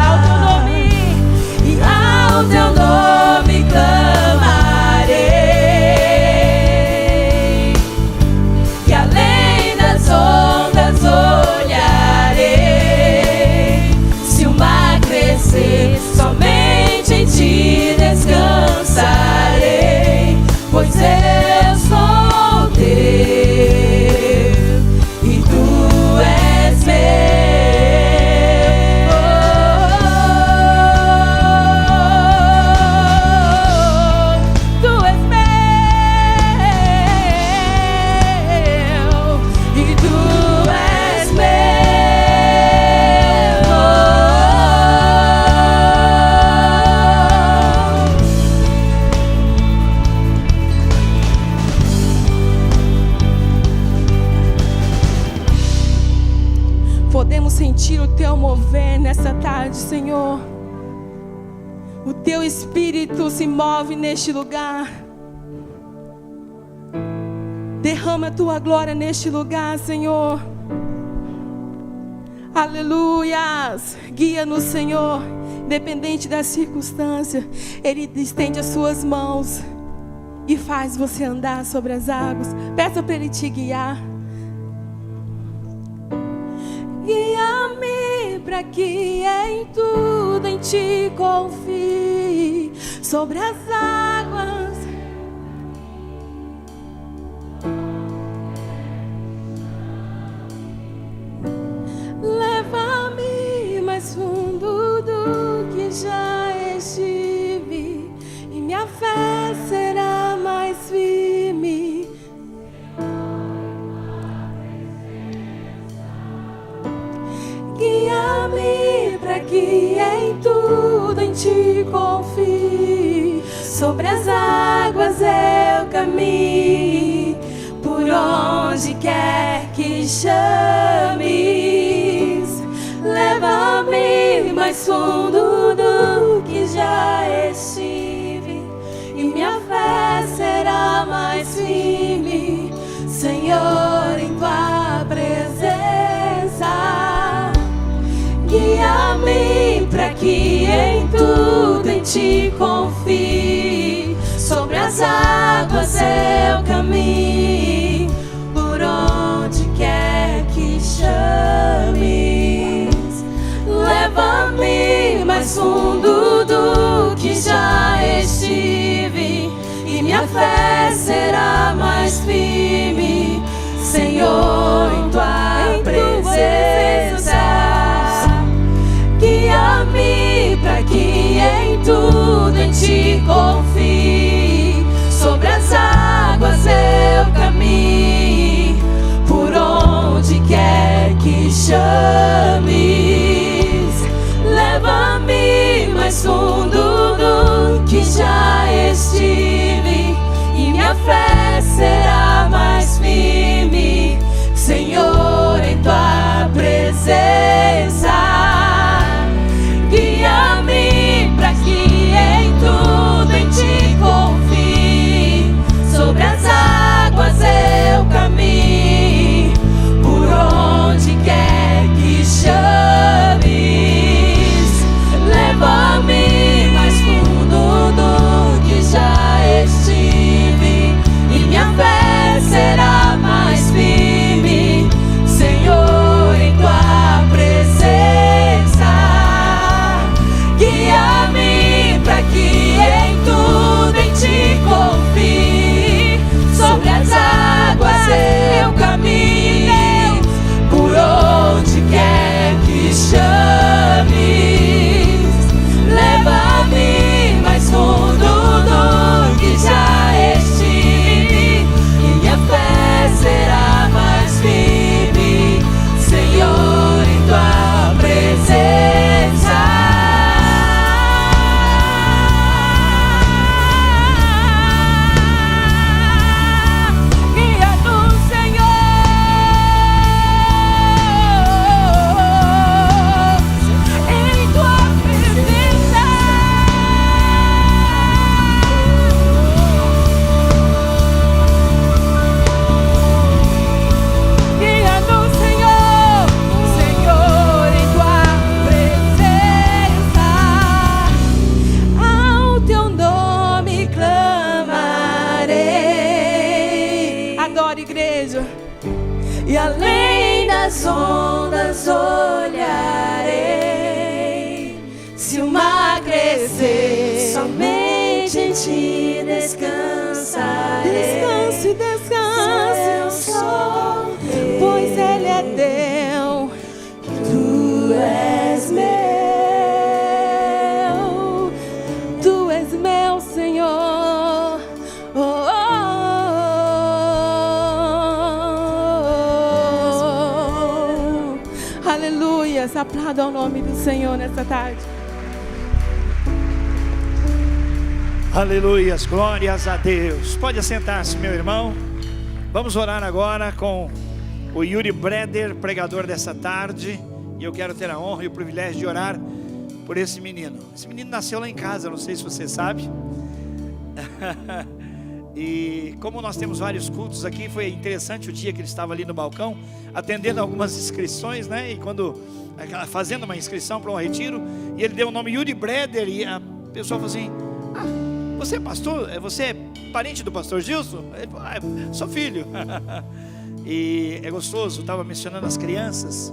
Ao teu nome, e ao teu nome clamarei, e além das ondas olharei. Se o mar crescer, somente em ti descansarei, pois eu sou teu e tu és meu. Tu és meu e tu és meu. Podemos sentir o teu mover nessa tarde, Senhor. O teu Espírito se move neste lugar. Derrama a tua glória neste lugar, Senhor. Aleluias. Guia-nos, Senhor. Independente da circunstância, Ele estende as suas mãos e faz você andar sobre as águas. Peça para Ele te guiar. Guia-me para que em tudo em Ti confie sobre as águas. Leva-me mais fundo do que já estive, e minha fé será mais firme. Guia-me para que em tudo em Ti confie, sobre as águas eu caminhe, por onde quer que chames. Leva-me mais fundo do que já estive, e minha fé será mais firme, Senhor, em Tua presença. Guia-me para que em tudo em Ti confie, sobre as águas eu caminhe, por onde quer que chames. Leva-me mais fundo do que já estive, e minha fé será mais firme, Senhor, em Tua presença. Guia-me para que em tudo em Ti confie, sobre as águas eu caminhe, por onde quer que chames. Leva-me mais fundo do que já estive, e minha fé será mais firme, Senhor, em Tua presença. Guia-me para que em tudo em Ti confie, sobre as águas eu caminhe, por onde quer que chames. Leva-me mais fundo do que já estive, e minha fé será mais firme, Senhor, em Tua presença. Guia-me para que em tudo em Ti confie, sobre as águas eu caminhe, por onde quer que chames. Leva-me mais fundo do que já estive, e minha fé será mais firme, Senhor, em Tua presença. Guia-nos, Senhor, em Tua presença. Guia-nos, Senhor, Senhor, em Tua presença. Ao Teu nome clamarei. Adoro, igreja. E além das ondas olharei. Se o mar crescer, somente em Ti descansarei. Descanse, descanse, eu sou teu, pois Ele é teu. Tu és meu, Tu és meu, Senhor. Oh, oh, oh, oh. Aleluia. Aplauda ao nome do Senhor nessa tarde. Aleluias, glórias a Deus. Pode assentar-se, meu irmão. Vamos orar agora com o Yuri Breder, pregador dessa tarde. E eu quero ter a honra e o privilégio de orar por esse menino. Esse menino nasceu lá em casa, não sei se você sabe. E como nós temos vários cultos aqui, foi interessante o dia que ele estava ali no balcão, atendendo algumas inscrições, né? E quando, fazendo uma inscrição para um retiro, e ele deu o nome Yuri Breder, e a pessoa falou assim: você é pastor? Você é parente do pastor Gilson? Ele falou: sou filho. E é gostoso, estava mencionando as crianças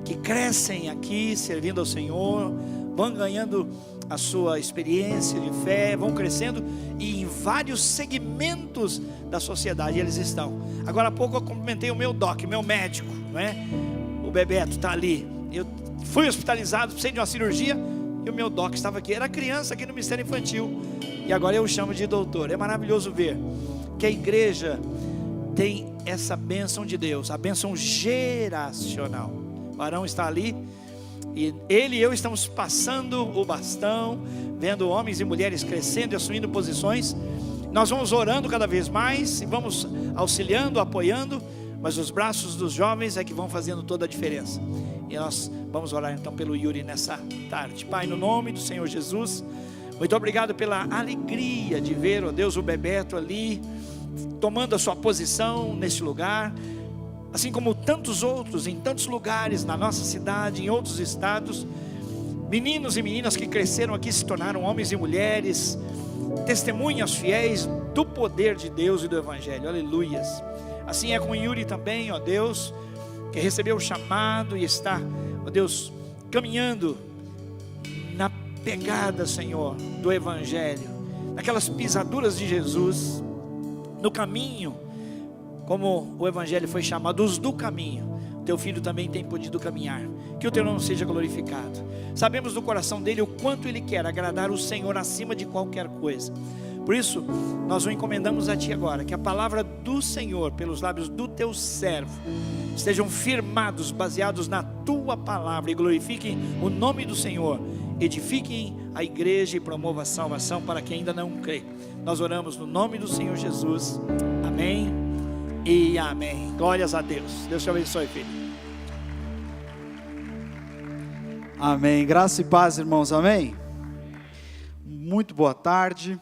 que crescem aqui servindo ao Senhor, vão ganhando a sua experiência de fé, vão crescendo, e em vários segmentos da sociedade eles estão. Agora há pouco eu cumprimentei o meu meu médico, né? O Bebeto está ali. Eu fui hospitalizado, precisei de uma cirurgia, e o meu doc estava aqui, era criança aqui no Ministério Infantil, e agora eu o chamo de doutor. É maravilhoso ver que a igreja tem essa bênção de Deus, a bênção geracional. O Arão está ali, e ele e eu estamos passando o bastão, vendo homens e mulheres crescendo e assumindo posições. Nós vamos orando cada vez mais, e vamos auxiliando, apoiando, mas os braços dos jovens é que vão fazendo toda a diferença. E nós vamos orar então pelo Yuri nessa tarde. Pai, no nome do Senhor Jesus, muito obrigado pela alegria de ver, ó Deus, o Bebeto ali, tomando a sua posição nesse lugar, assim como tantos outros, em tantos lugares, na nossa cidade, em outros estados, meninos e meninas que cresceram aqui, se tornaram homens e mulheres, testemunhas fiéis do poder de Deus e do Evangelho, aleluias. Assim é com o Yuri também, ó Deus, que recebeu o chamado e está, ó Deus, caminhando na pegada, Senhor, do Evangelho, naquelas pisaduras de Jesus, no caminho, como o Evangelho foi chamado, os do caminho. Teu filho também tem podido caminhar, que o teu nome seja glorificado. Sabemos do coração dele o quanto ele quer agradar o Senhor acima de qualquer coisa. Por isso, nós o encomendamos a ti agora, que a palavra do Senhor, pelos lábios do teu servo, estejam firmados, baseados na tua palavra, e glorifiquem o nome do Senhor, edifiquem a igreja e promovam a salvação para quem ainda não crê. Nós oramos no nome do Senhor Jesus, amém e amém. Glórias a Deus. Deus te abençoe, filho. Amém. Graça e paz, irmãos. Amém. Muito boa tarde.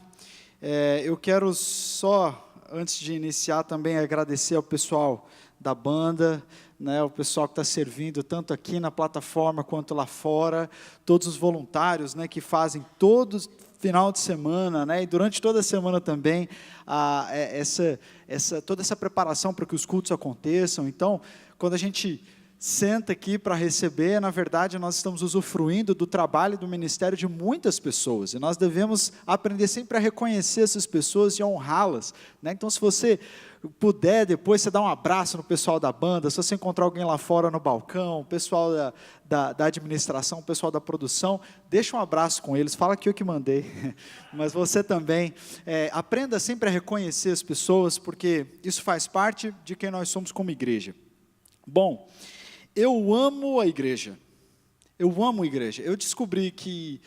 Eu quero só, antes de iniciar, também agradecer ao pessoal da banda, né, o pessoal que está servindo tanto aqui na plataforma quanto lá fora, todos os voluntários, né, que fazem todos final de semana, né, e durante toda a semana também, toda essa preparação para que os cultos aconteçam. Então, quando a gente senta aqui para receber, na verdade nós estamos usufruindo do trabalho do ministério de muitas pessoas, e nós devemos aprender sempre a reconhecer essas pessoas e honrá-las, né? Então, se você puder, depois você dá um abraço no pessoal da banda, se você encontrar alguém lá fora no balcão, o pessoal da administração, o pessoal da produção, deixa um abraço com eles, fala que eu que mandei, mas você também, aprenda sempre a reconhecer as pessoas, porque isso faz parte de quem nós somos como igreja. Bom, eu amo a igreja. Eu amo a igreja. Eu descobri que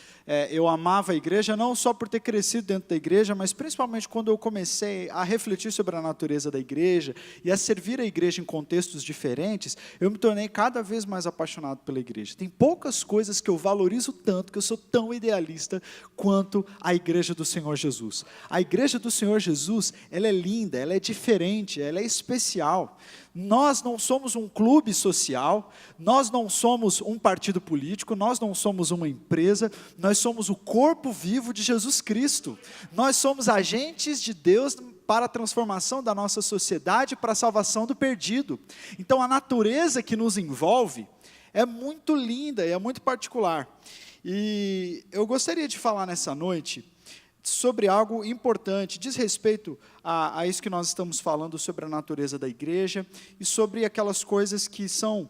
eu amava a igreja não só por ter crescido dentro da igreja, mas principalmente quando eu comecei a refletir sobre a natureza da igreja e a servir a igreja em contextos diferentes, eu me tornei cada vez mais apaixonado pela igreja. Tem poucas coisas que eu valorizo tanto, que eu sou tão idealista quanto a igreja do Senhor Jesus. A igreja do Senhor Jesus, ela é linda, ela é diferente, ela é especial. Nós não somos um clube social, nós não somos um partido político, nós não somos uma empresa, nós somos o corpo vivo de Jesus Cristo. Nós somos agentes de Deus para a transformação da nossa sociedade, para a salvação do perdido. Então, a natureza que nos envolve é muito linda e é muito particular. E eu gostaria de falar nessa noite sobre algo importante, diz respeito a isso que nós estamos falando sobre a natureza da igreja e sobre aquelas coisas que são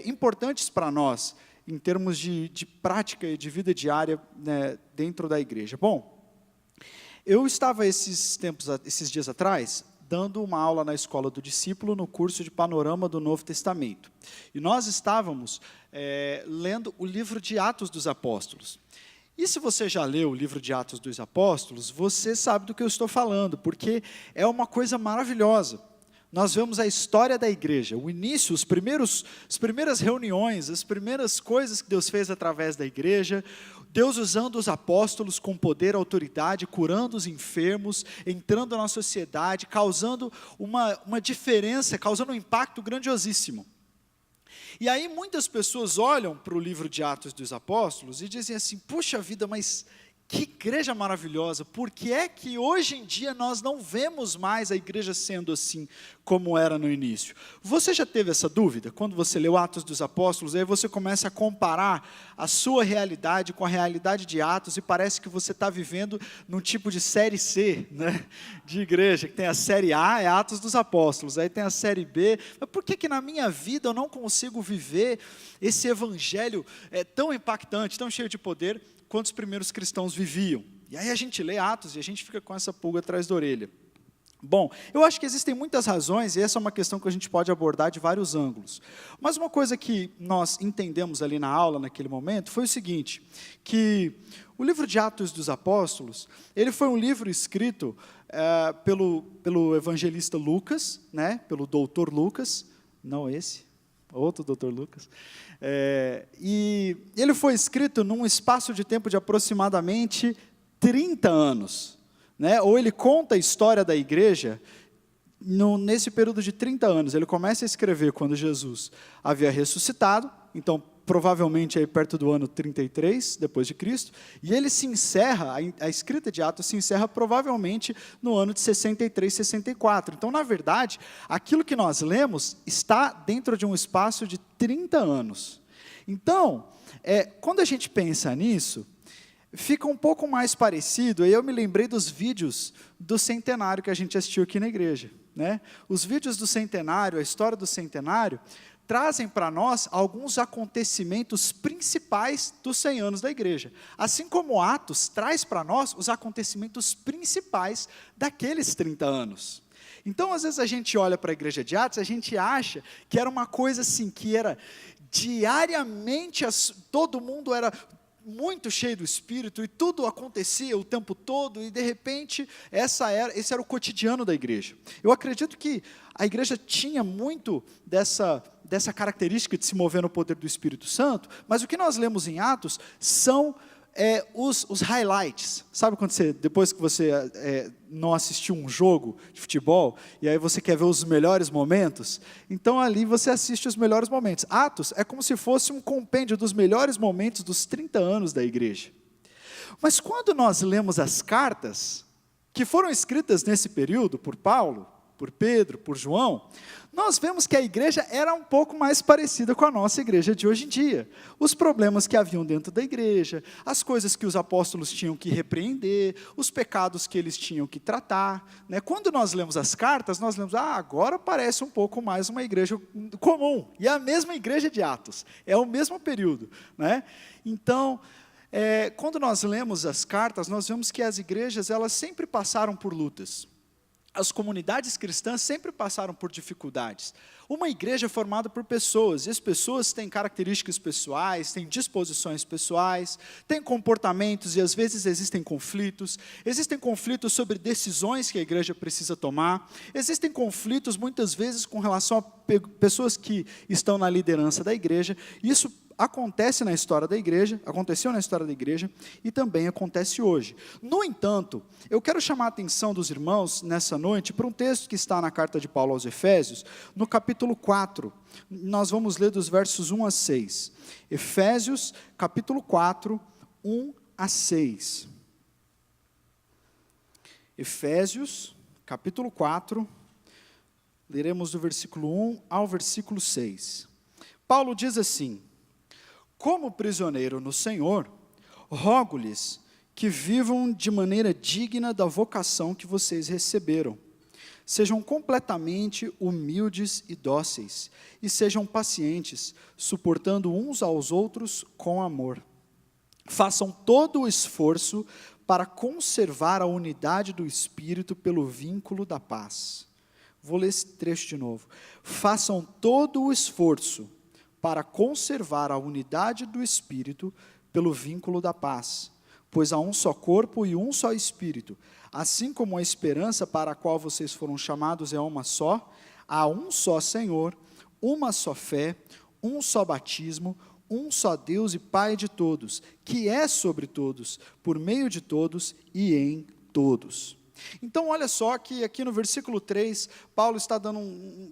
importantes para nós, em termos de prática e de vida diária, né, dentro da igreja. Bom, eu estava esses dias atrás, dando uma aula na Escola do Discípulo, no curso de Panorama do Novo Testamento. E nós estávamos lendo o livro de Atos dos Apóstolos. E se você já leu o livro de Atos dos Apóstolos, você sabe do que eu estou falando, porque é uma coisa maravilhosa. nós vemos a história da igreja, o início, as primeiras reuniões, as primeiras coisas que Deus fez através da igreja, Deus usando os apóstolos com poder e autoridade, curando os enfermos, entrando na sociedade, causando uma diferença, causando um impacto grandiosíssimo. E aí muitas pessoas olham para o livro de Atos dos Apóstolos e dizem assim, puxa vida, mas que igreja maravilhosa, por que é que hoje em dia nós não vemos mais a igreja sendo assim como era no início? Você já teve essa dúvida? Quando você leu Atos dos Apóstolos, aí você começa a comparar a sua realidade com a realidade de Atos e parece que você está vivendo num tipo de série C, né, de igreja, que tem a série A, é Atos dos Apóstolos, aí tem a série B, mas por que na minha vida eu não consigo viver esse evangelho tão impactante, tão cheio de poder, quanto os primeiros cristãos viviam? E aí a gente lê Atos e a gente fica com essa pulga atrás da orelha. Bom, eu acho que existem muitas razões, e essa é uma questão que a gente pode abordar de vários ângulos. Mas uma coisa que nós entendemos ali na aula, naquele momento, foi o seguinte, que o livro de Atos dos Apóstolos, ele foi um livro escrito pelo evangelista Lucas, né, pelo doutor Lucas, não esse, outro doutor Lucas, e ele foi escrito num espaço de tempo de aproximadamente 30 anos, né? Ou ele conta a história da igreja nesse período de 30 anos. Ele começa a escrever quando Jesus havia ressuscitado, então provavelmente aí perto do ano 33 depois de Cristo, e ele se encerra, a escrita de Atos se encerra provavelmente no ano de 63, 64. Então, na verdade, aquilo que nós lemos está dentro de um espaço de 30 anos. Então, quando a gente pensa nisso, fica um pouco mais parecido, e eu me lembrei dos vídeos do centenário que a gente assistiu aqui na igreja, né? Os vídeos do centenário, a história do centenário, trazem para nós alguns acontecimentos principais dos 100 anos da igreja. Assim como Atos traz para nós os acontecimentos principais daqueles 30 anos. Então, às vezes a gente olha para a igreja de Atos, a gente acha que era uma coisa assim, que era diariamente, todo mundo era muito cheio do Espírito, e tudo acontecia o tempo todo, e de repente, esse era o cotidiano da igreja. Eu acredito que a igreja tinha muito dessa característica de se mover no poder do Espírito Santo, mas o que nós lemos em Atos são os highlights. Sabe quando depois que você não assistiu um jogo de futebol, e aí você quer ver os melhores momentos? Então ali você assiste os melhores momentos. Atos é como se fosse um compêndio dos melhores momentos dos 30 anos da igreja. Mas quando nós lemos as cartas, que foram escritas nesse período por Paulo, por Pedro, por João, nós vemos que a igreja era um pouco mais parecida com a nossa igreja de hoje em dia. Os problemas que haviam dentro da igreja, as coisas que os apóstolos tinham que repreender, os pecados que eles tinham que tratar, né? Quando nós lemos as cartas, nós lemos, agora parece um pouco mais uma igreja comum, e é a mesma igreja de Atos, é o mesmo período, né? Então, quando nós lemos as cartas, nós vemos que as igrejas, elas sempre passaram por lutas. As comunidades cristãs sempre passaram por dificuldades. Uma igreja é formada por pessoas, e as pessoas têm características pessoais, têm disposições pessoais, têm comportamentos, e às vezes existem conflitos sobre decisões que a igreja precisa tomar, existem conflitos muitas vezes com relação a pessoas que estão na liderança da igreja, e isso aconteceu na história da igreja, e também acontece hoje. No entanto, eu quero chamar a atenção dos irmãos nessa noite para um texto que está na carta de Paulo aos Efésios, no capítulo 4, nós vamos ler dos versos 1 a 6. Efésios, capítulo 4, 1 a 6. Efésios, capítulo 4, leremos do versículo 1 ao versículo 6. Paulo diz assim: como prisioneiro no Senhor, rogo-lhes que vivam de maneira digna da vocação que vocês receberam. Sejam completamente humildes e dóceis, e sejam pacientes, suportando uns aos outros com amor. Façam todo o esforço para conservar a unidade do Espírito pelo vínculo da paz. Vou ler esse trecho de novo. Façam todo o esforço para conservar a unidade do Espírito pelo vínculo da paz, pois há um só corpo e um só Espírito, assim como a esperança para a qual vocês foram chamados é uma só, há um só Senhor, uma só fé, um só batismo, um só Deus e Pai de todos, que é sobre todos, por meio de todos e em todos. Então olha só que aqui no versículo 3, Paulo está dando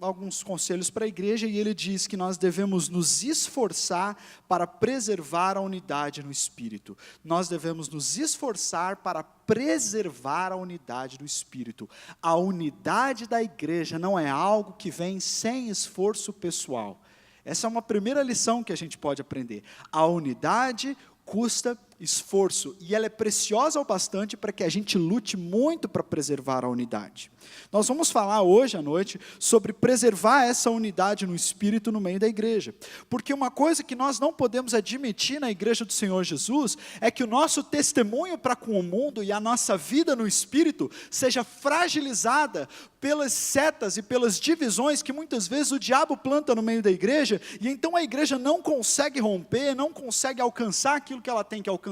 alguns conselhos para a igreja e ele diz que nós devemos nos esforçar para preservar a unidade no Espírito. Nós devemos nos esforçar para preservar a unidade do Espírito. A unidade da igreja não é algo que vem sem esforço pessoal. Essa é uma primeira lição que a gente pode aprender. A unidade custa esforço e ela é preciosa o bastante para que a gente lute muito para preservar a unidade. Nós vamos falar hoje à noite sobre preservar essa unidade no Espírito no meio da igreja, porque uma coisa que nós não podemos admitir na igreja do Senhor Jesus é que o nosso testemunho para com o mundo e a nossa vida no Espírito seja fragilizada pelas setas e pelas divisões que muitas vezes o diabo planta no meio da igreja, e então a igreja não consegue romper, não consegue alcançar aquilo que ela tem que alcançar,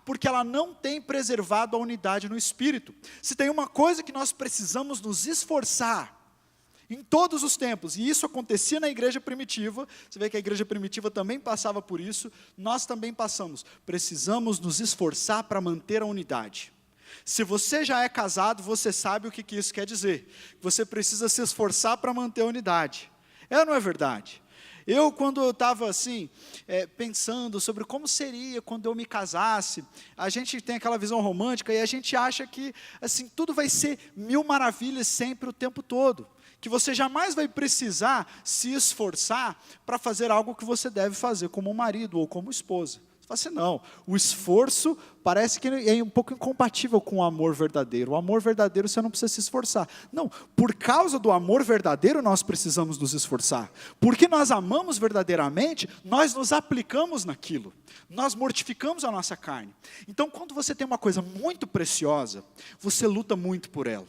porque ela não tem preservado a unidade no Espírito. Se tem uma coisa que nós precisamos nos esforçar, em todos os tempos, e isso acontecia na igreja primitiva, você vê que a igreja primitiva também passava por isso, nós também passamos, precisamos nos esforçar para manter a unidade. Se você já é casado, você sabe o que isso quer dizer, você precisa se esforçar para manter a unidade, é ou não é verdade? Eu, quando eu estava assim, pensando sobre como seria quando eu me casasse, a gente tem aquela visão romântica e a gente acha que assim, tudo vai ser mil maravilhas sempre o tempo todo, que você jamais vai precisar se esforçar para fazer algo que você deve fazer como marido ou como esposa. Você fala assim, não, o esforço parece que é um pouco incompatível com o amor verdadeiro. O amor verdadeiro você não precisa se esforçar. Não, por causa do amor verdadeiro nós precisamos nos esforçar. Porque nós amamos verdadeiramente, nós nos aplicamos naquilo. Nós mortificamos a nossa carne. Então quando você tem uma coisa muito preciosa, você luta muito por ela.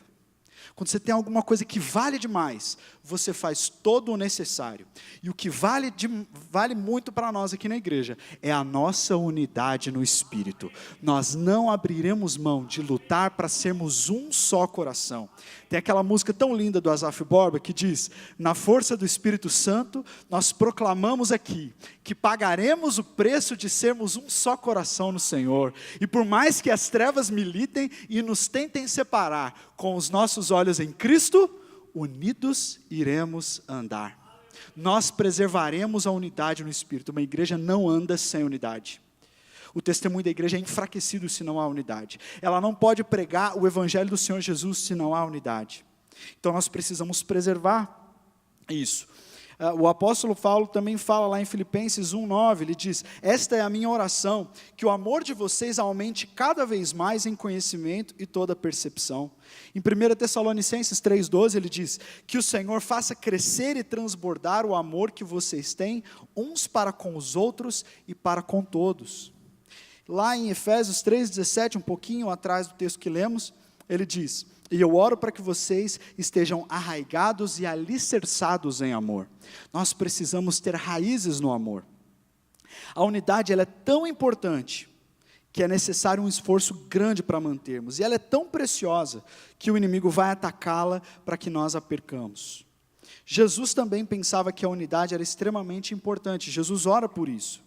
Quando você tem alguma coisa que vale demais, você faz todo o necessário. E o que vale muito para nós aqui na igreja é a nossa unidade no Espírito. Nós não abriremos mão de lutar para sermos um só coração. Tem aquela música tão linda do Asaf Borba que diz, na força do Espírito Santo, nós proclamamos aqui que pagaremos o preço de sermos um só coração no Senhor. E por mais que as trevas militem e nos tentem separar, com os nossos olhos em Cristo, unidos iremos andar. Nós preservaremos a unidade no Espírito. Uma igreja não anda sem unidade. O testemunho da igreja é enfraquecido se não há unidade. Ela não pode pregar o evangelho do Senhor Jesus se não há unidade. Então nós precisamos preservar isso. O apóstolo Paulo também fala lá em Filipenses 1:9, ele diz, esta é a minha oração, que o amor de vocês aumente cada vez mais em conhecimento e toda percepção. Em 1 Tessalonicenses 3:12 ele diz, que o Senhor faça crescer e transbordar o amor que vocês têm, uns para com os outros e para com todos. Lá em Efésios 3:17, um pouquinho atrás do texto que lemos, ele diz, e eu oro para que vocês estejam arraigados e alicerçados em amor. Nós precisamos ter raízes no amor. A unidade ela é tão importante que é necessário um esforço grande para mantermos. E ela é tão preciosa que o inimigo vai atacá-la para que nós a percamos. Jesus também pensava que a unidade era extremamente importante. Jesus ora por isso.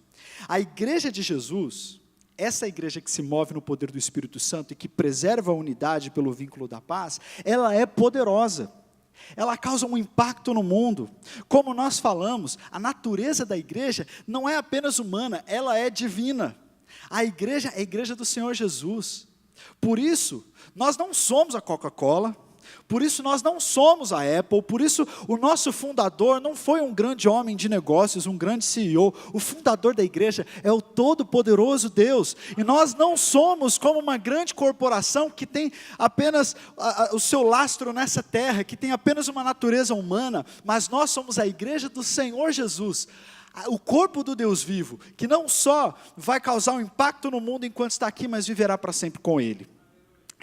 A igreja de Jesus, essa igreja que se move no poder do Espírito Santo e que preserva a unidade pelo vínculo da paz, ela é poderosa. Ela causa um impacto no mundo. Como nós falamos, a natureza da igreja não é apenas humana, ela é divina. A igreja é a igreja do Senhor Jesus. Por isso, nós não somos a Coca-Cola, por isso nós não somos a Apple, por isso o nosso fundador não foi um grande homem de negócios, um grande CEO. O fundador da igreja é o todo-poderoso Deus. E nós não somos como uma grande corporação que tem apenas o seu lastro nessa terra, que tem apenas uma natureza humana, mas nós somos a igreja do Senhor Jesus, o corpo do Deus vivo, que não só vai causar um impacto no mundo enquanto está aqui, mas viverá para sempre com Ele.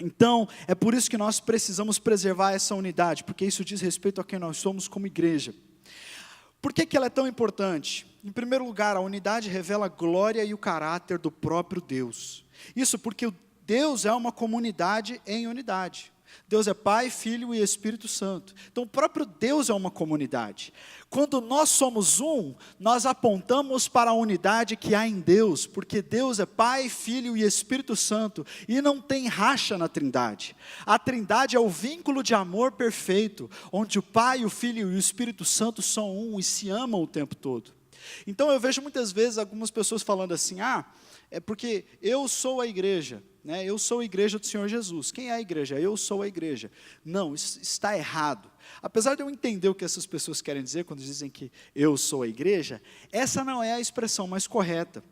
Então, é por isso que nós precisamos preservar essa unidade, porque isso diz respeito a quem nós somos como igreja. Por que ela é tão importante? Em primeiro lugar, a unidade revela a glória e o caráter do próprio Deus. Isso porque Deus é uma comunidade em unidade. Deus é Pai, Filho e Espírito Santo. Então o próprio Deus é uma comunidade. Quando nós somos um, nós apontamos para a unidade que há em Deus, porque Deus é Pai, Filho e Espírito Santo, e não tem racha na Trindade. A Trindade é o vínculo de amor perfeito, onde o Pai, o Filho e o Espírito Santo são um e se amam o tempo todo. Então eu vejo muitas vezes algumas pessoas falando assim, é porque eu sou a igreja, né? Eu sou a igreja do Senhor Jesus. Quem é a igreja? Eu sou a igreja. Não, isso está errado. Apesar de eu entender o que essas pessoas querem dizer quando dizem que eu sou a igreja, essa não é a expressão mais correta.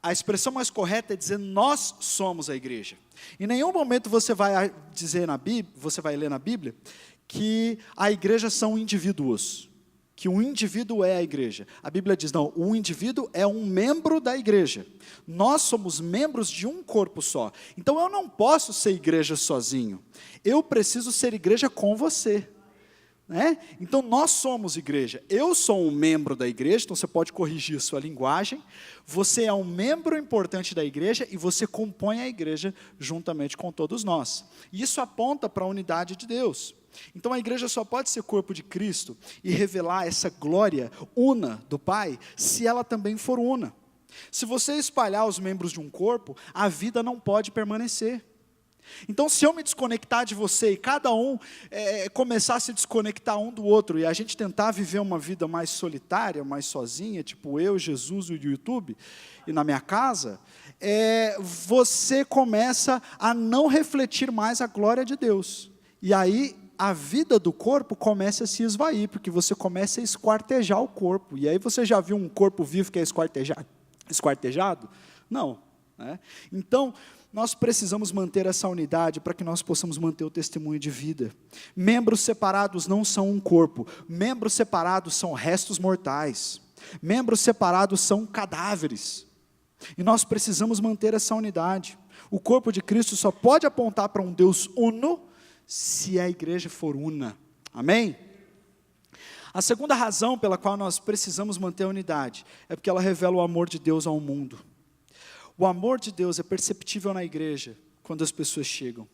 A expressão mais correta é dizer nós somos a igreja. Em nenhum momento você vai dizer na Bíblia, você vai ler na Bíblia, que a igreja são indivíduos. Que um indivíduo é a igreja. A Bíblia diz, não, o indivíduo é um membro da igreja. Nós somos membros de um corpo só. Então eu não posso ser igreja sozinho. Eu preciso ser igreja com você. Né? Então nós somos igreja. Eu sou um membro da igreja, então você pode corrigir a sua linguagem. Você é um membro importante da igreja e você compõe a igreja juntamente com todos nós. E isso aponta para a unidade de Deus. Então a igreja só pode ser corpo de Cristo e revelar essa glória una do Pai, se ela também for una. Se você espalhar os membros de um corpo, a vida não pode permanecer. Então se eu me desconectar de você e cada um começar a se desconectar um do outro, e a gente tentar viver uma vida mais solitária, mais sozinha, tipo eu, Jesus e o YouTube, e na minha casa, você começa a não refletir mais a glória de Deus. E aí a vida do corpo começa a se esvair, porque você começa a esquartejar o corpo. E aí você já viu um corpo vivo que é esquartejado? Não. Né? Então, nós precisamos manter essa unidade para que nós possamos manter o testemunho de vida. Membros separados não são um corpo. Membros separados são restos mortais. Membros separados são cadáveres. E nós precisamos manter essa unidade. O corpo de Cristo só pode apontar para um Deus uno, se a igreja for una. Amém? A segunda razão pela qual nós precisamos manter a unidade é porque ela revela o amor de Deus ao mundo. O amor de Deus é perceptível na igreja quando as pessoas chegam.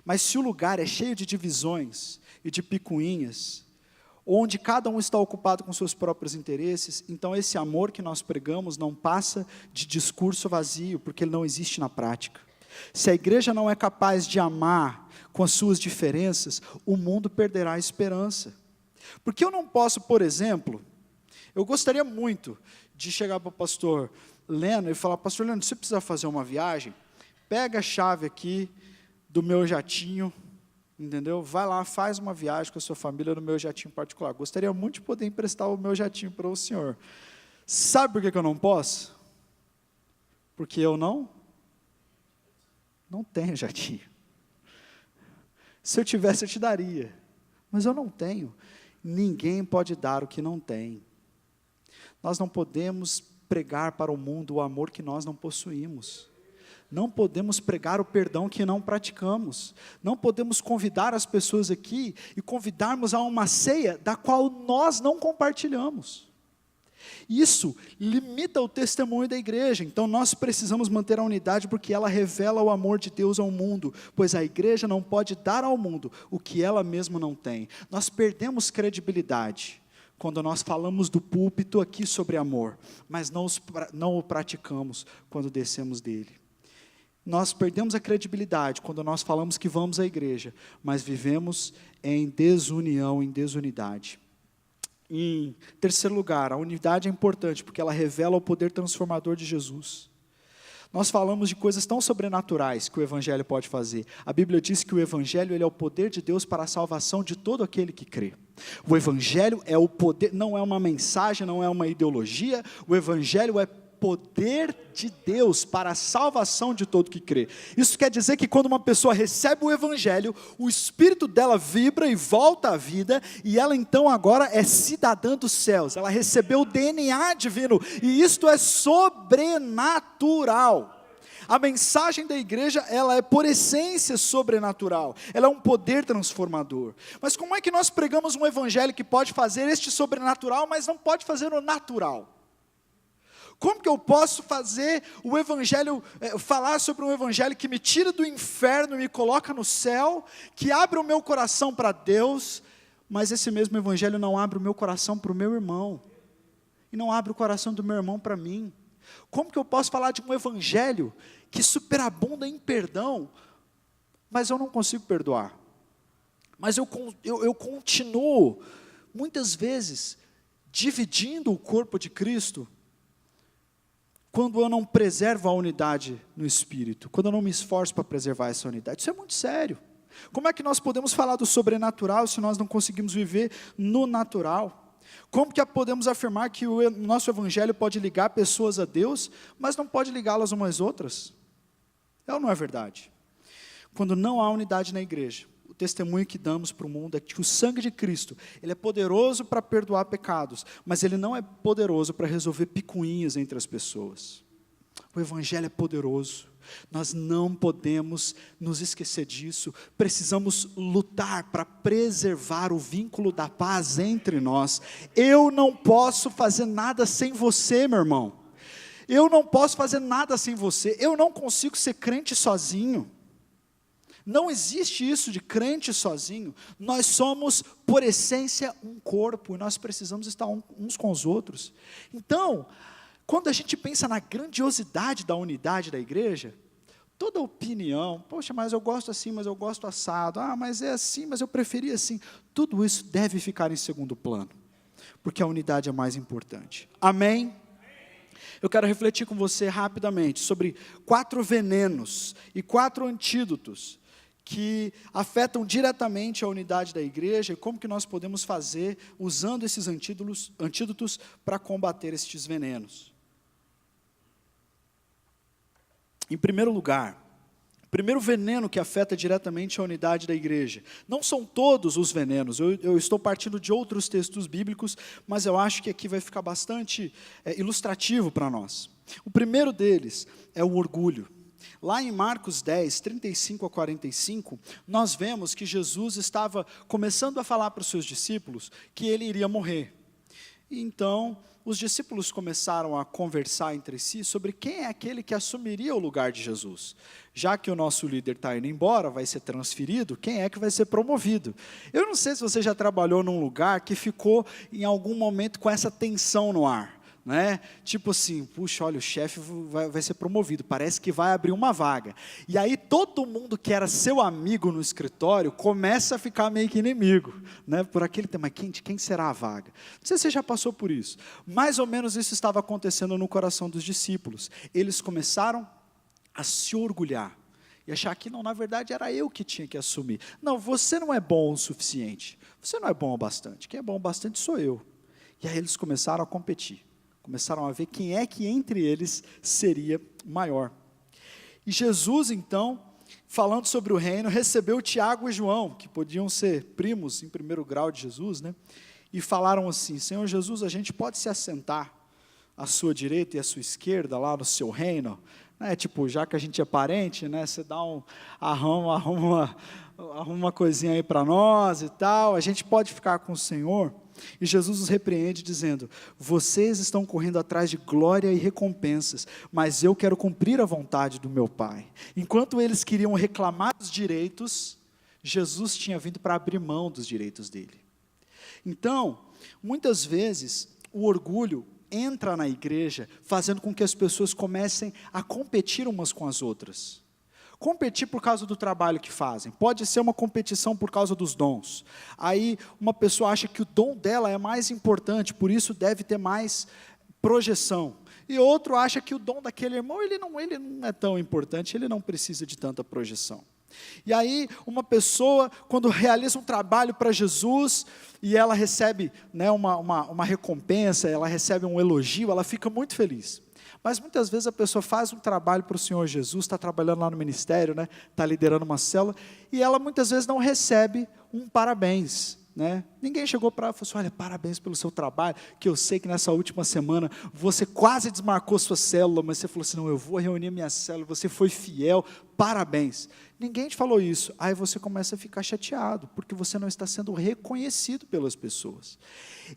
Mas se o lugar é cheio de divisões e de picuinhas, onde cada um está ocupado com seus próprios interesses, então esse amor que nós pregamos não passa de discurso vazio, porque ele não existe na prática. Se a igreja não é capaz de amar com as suas diferenças, o mundo perderá a esperança. Porque eu não posso, por exemplo, eu gostaria muito de chegar para o pastor Leno e falar, pastor Leno, você precisa fazer uma viagem, pega a chave aqui do meu jatinho, entendeu? Vai lá, faz uma viagem com a sua família no meu jatinho particular. Gostaria muito de poder emprestar o meu jatinho para o senhor. Sabe por que eu não posso? Porque eu não tenho jatinho. Se eu tivesse, eu te daria. Mas eu não tenho. Ninguém pode dar o que não tem. Nós não podemos pregar para o mundo o amor que nós não possuímos. Não podemos pregar o perdão que não praticamos. Não podemos convidar as pessoas aqui e convidarmos a uma ceia da qual nós não compartilhamos. Isso limita o testemunho da igreja. Então nós precisamos manter a unidade porque ela revela o amor de Deus ao mundo, pois a igreja não pode dar ao mundo o que ela mesma não tem. Nós perdemos credibilidade quando nós falamos do púlpito aqui sobre amor, mas não o praticamos quando descemos dele. Nós perdemos a credibilidade quando nós falamos que vamos à igreja, mas vivemos em desunião, em desunidade. Em terceiro lugar, a unidade é importante porque ela revela o poder transformador de Jesus. Nós falamos de coisas tão sobrenaturais que o Evangelho pode fazer. A Bíblia diz que o Evangelho ele é o poder de Deus para a salvação de todo aquele que crê. O Evangelho é o poder, não é uma mensagem, não é uma ideologia. O Evangelho é poder de Deus para a salvação de todo que crê. Isso quer dizer que quando uma pessoa recebe o Evangelho, o espírito dela vibra e volta à vida, e ela então agora é cidadã dos céus, ela recebeu o DNA divino, e isto é sobrenatural. A mensagem da igreja, ela é por essência sobrenatural, ela é um poder transformador. Mas como é que nós pregamos um Evangelho que pode fazer este sobrenatural, mas não pode fazer o natural? Como que eu posso fazer o evangelho, falar sobre um evangelho que me tira do inferno e me coloca no céu, que abre o meu coração para Deus, mas esse mesmo evangelho não abre o meu coração para o meu irmão, e não abre o coração do meu irmão para mim? Como que eu posso falar de um evangelho que superabunda em perdão, mas eu não consigo perdoar? Mas eu continuo, muitas vezes, dividindo o corpo de Cristo, quando eu não preservo a unidade no Espírito, quando eu não me esforço para preservar essa unidade. Isso é muito sério. Como é que nós podemos falar do sobrenatural se nós não conseguimos viver no natural? Como que podemos afirmar que o nosso evangelho pode ligar pessoas a Deus, mas não pode ligá-las umas às outras? É ou não é verdade? Quando não há unidade na igreja, o testemunho que damos para o mundo é que o sangue de Cristo, ele é poderoso para perdoar pecados, mas ele não é poderoso para resolver picuinhas entre as pessoas. O evangelho é poderoso, nós não podemos nos esquecer disso, precisamos lutar para preservar o vínculo da paz entre nós. Eu não posso fazer nada sem você, meu irmão, eu não posso fazer nada sem você, eu não consigo ser crente sozinho. Não existe isso de crente sozinho. Nós somos, por essência, um corpo, e nós precisamos estar uns com os outros. Então, quando a gente pensa na grandiosidade da unidade da igreja, toda opinião, poxa, mas eu gosto assim, mas eu gosto assado, mas é assim, mas eu preferia assim, tudo isso deve ficar em segundo plano, porque a unidade é mais importante. Amém? Eu quero refletir com você rapidamente sobre 4 venenos e 4 antídotos que afetam diretamente a unidade da igreja, e como que nós podemos fazer usando esses antídotos para combater estes venenos. Em primeiro lugar, o primeiro veneno que afeta diretamente a unidade da igreja, não são todos os venenos, eu estou partindo de outros textos bíblicos, mas eu acho que aqui vai ficar bastante ilustrativo para nós. O primeiro deles é o orgulho. Lá em Marcos 10, 35 a 45, nós vemos que Jesus estava começando a falar para os seus discípulos que ele iria morrer. E então, os discípulos começaram a conversar entre si sobre quem é aquele que assumiria o lugar de Jesus. Já que o nosso líder está indo embora, vai ser transferido, quem é que vai ser promovido? Eu não sei se você já trabalhou num lugar que ficou em algum momento com essa tensão no ar. Né? Tipo assim, puxa, olha, o chefe vai ser promovido, parece que vai abrir uma vaga, e aí todo mundo que era seu amigo no escritório, começa a ficar meio que inimigo, né? Por aquele tema, quem será a vaga? Não sei se você já passou por isso, mais ou menos isso estava acontecendo no coração dos discípulos, eles começaram a se orgulhar, e achar que não, na verdade era eu que tinha que assumir, não, você não é bom o suficiente, você não é bom o bastante, quem é bom o bastante sou eu, e aí eles começaram a competir, começaram a ver quem é que entre eles seria maior. E Jesus, então, falando sobre o reino, recebeu Tiago e João, que podiam ser primos em primeiro grau de Jesus, né? E falaram assim, Senhor Jesus, a gente pode se assentar à sua direita e à sua esquerda, lá no seu reino? Né? Tipo, já que a gente é parente, né? Você dá arruma uma coisinha aí para nós e tal, a gente pode ficar com o Senhor? E Jesus os repreende dizendo, vocês estão correndo atrás de glória e recompensas, mas eu quero cumprir a vontade do meu Pai. Enquanto eles queriam reclamar dos direitos, Jesus tinha vindo para abrir mão dos direitos dele. Então, muitas vezes, o orgulho entra na igreja, fazendo com que as pessoas comecem a competir umas com as outras. Competir por causa do trabalho que fazem, pode ser uma competição por causa dos dons. Aí uma pessoa acha que o dom dela é mais importante, por isso deve ter mais projeção. E outro acha que o dom daquele irmão, ele não é tão importante, ele não precisa de tanta projeção. E aí uma pessoa, quando realiza um trabalho para Jesus, e ela recebe, né, uma recompensa, ela recebe um elogio, ela fica muito feliz. Mas muitas vezes a pessoa faz um trabalho para o Senhor Jesus, está trabalhando lá no ministério, né? Está liderando uma célula, e ela muitas vezes não recebe um parabéns. né? Ninguém chegou para ela e falou assim, olha, parabéns pelo seu trabalho, que eu sei que nessa última semana você quase desmarcou sua célula, mas você falou assim, não, eu vou reunir minha célula, você foi fiel, parabéns. Ninguém te falou isso. Aí você começa a ficar chateado, porque você não está sendo reconhecido pelas pessoas.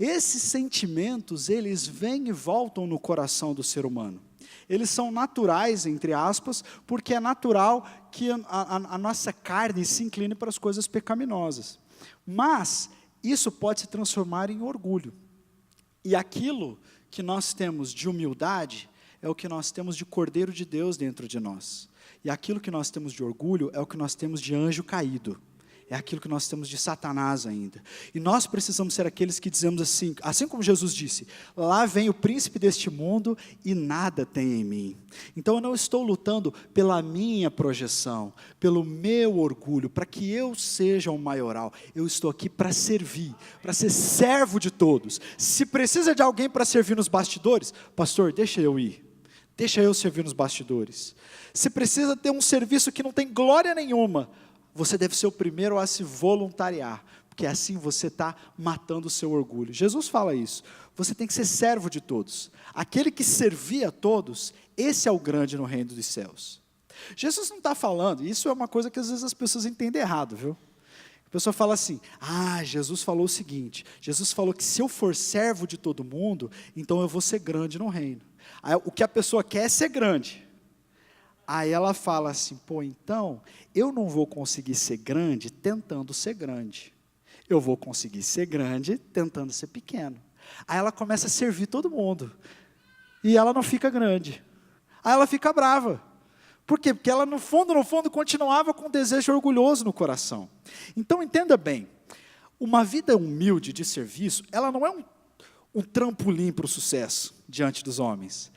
Esses sentimentos, eles vêm e voltam no coração do ser humano. Eles são naturais, entre aspas, porque é natural que a nossa carne se incline para as coisas pecaminosas. Mas isso pode se transformar em orgulho. E aquilo que nós temos de humildade é o que nós temos de Cordeiro de Deus dentro de nós. E aquilo que nós temos de orgulho é o que nós temos de anjo caído. É aquilo que nós temos de Satanás ainda. E nós precisamos ser aqueles que dizemos assim como Jesus disse, lá vem o príncipe deste mundo e nada tem em mim. Então eu não estou lutando pela minha projeção, pelo meu orgulho, para que eu seja o maioral. Eu estou aqui para servir, para ser servo de todos. Se precisa de alguém para servir nos bastidores, pastor, deixa eu ir. Deixa eu servir nos bastidores. Se precisa ter um serviço que não tem glória nenhuma, você deve ser o primeiro a se voluntariar, porque assim você está matando o seu orgulho. Jesus fala isso, você tem que ser servo de todos. Aquele que servia a todos, esse é o grande no reino dos céus. Jesus não está falando, isso é uma coisa que às vezes as pessoas entendem errado, viu? A pessoa fala assim, Jesus falou o seguinte, Jesus falou que se eu for servo de todo mundo, então eu vou ser grande no reino. Aí, o que a pessoa quer é ser grande. Aí ela fala assim, então, eu não vou conseguir ser grande tentando ser grande. Eu vou conseguir ser grande tentando ser pequeno. Aí ela começa a servir todo mundo. E ela não fica grande. Aí ela fica brava. Por quê? Porque ela no fundo, continuava com um desejo orgulhoso no coração. Então entenda bem, uma vida humilde de serviço, ela não é um trampolim para o sucesso diante dos homens.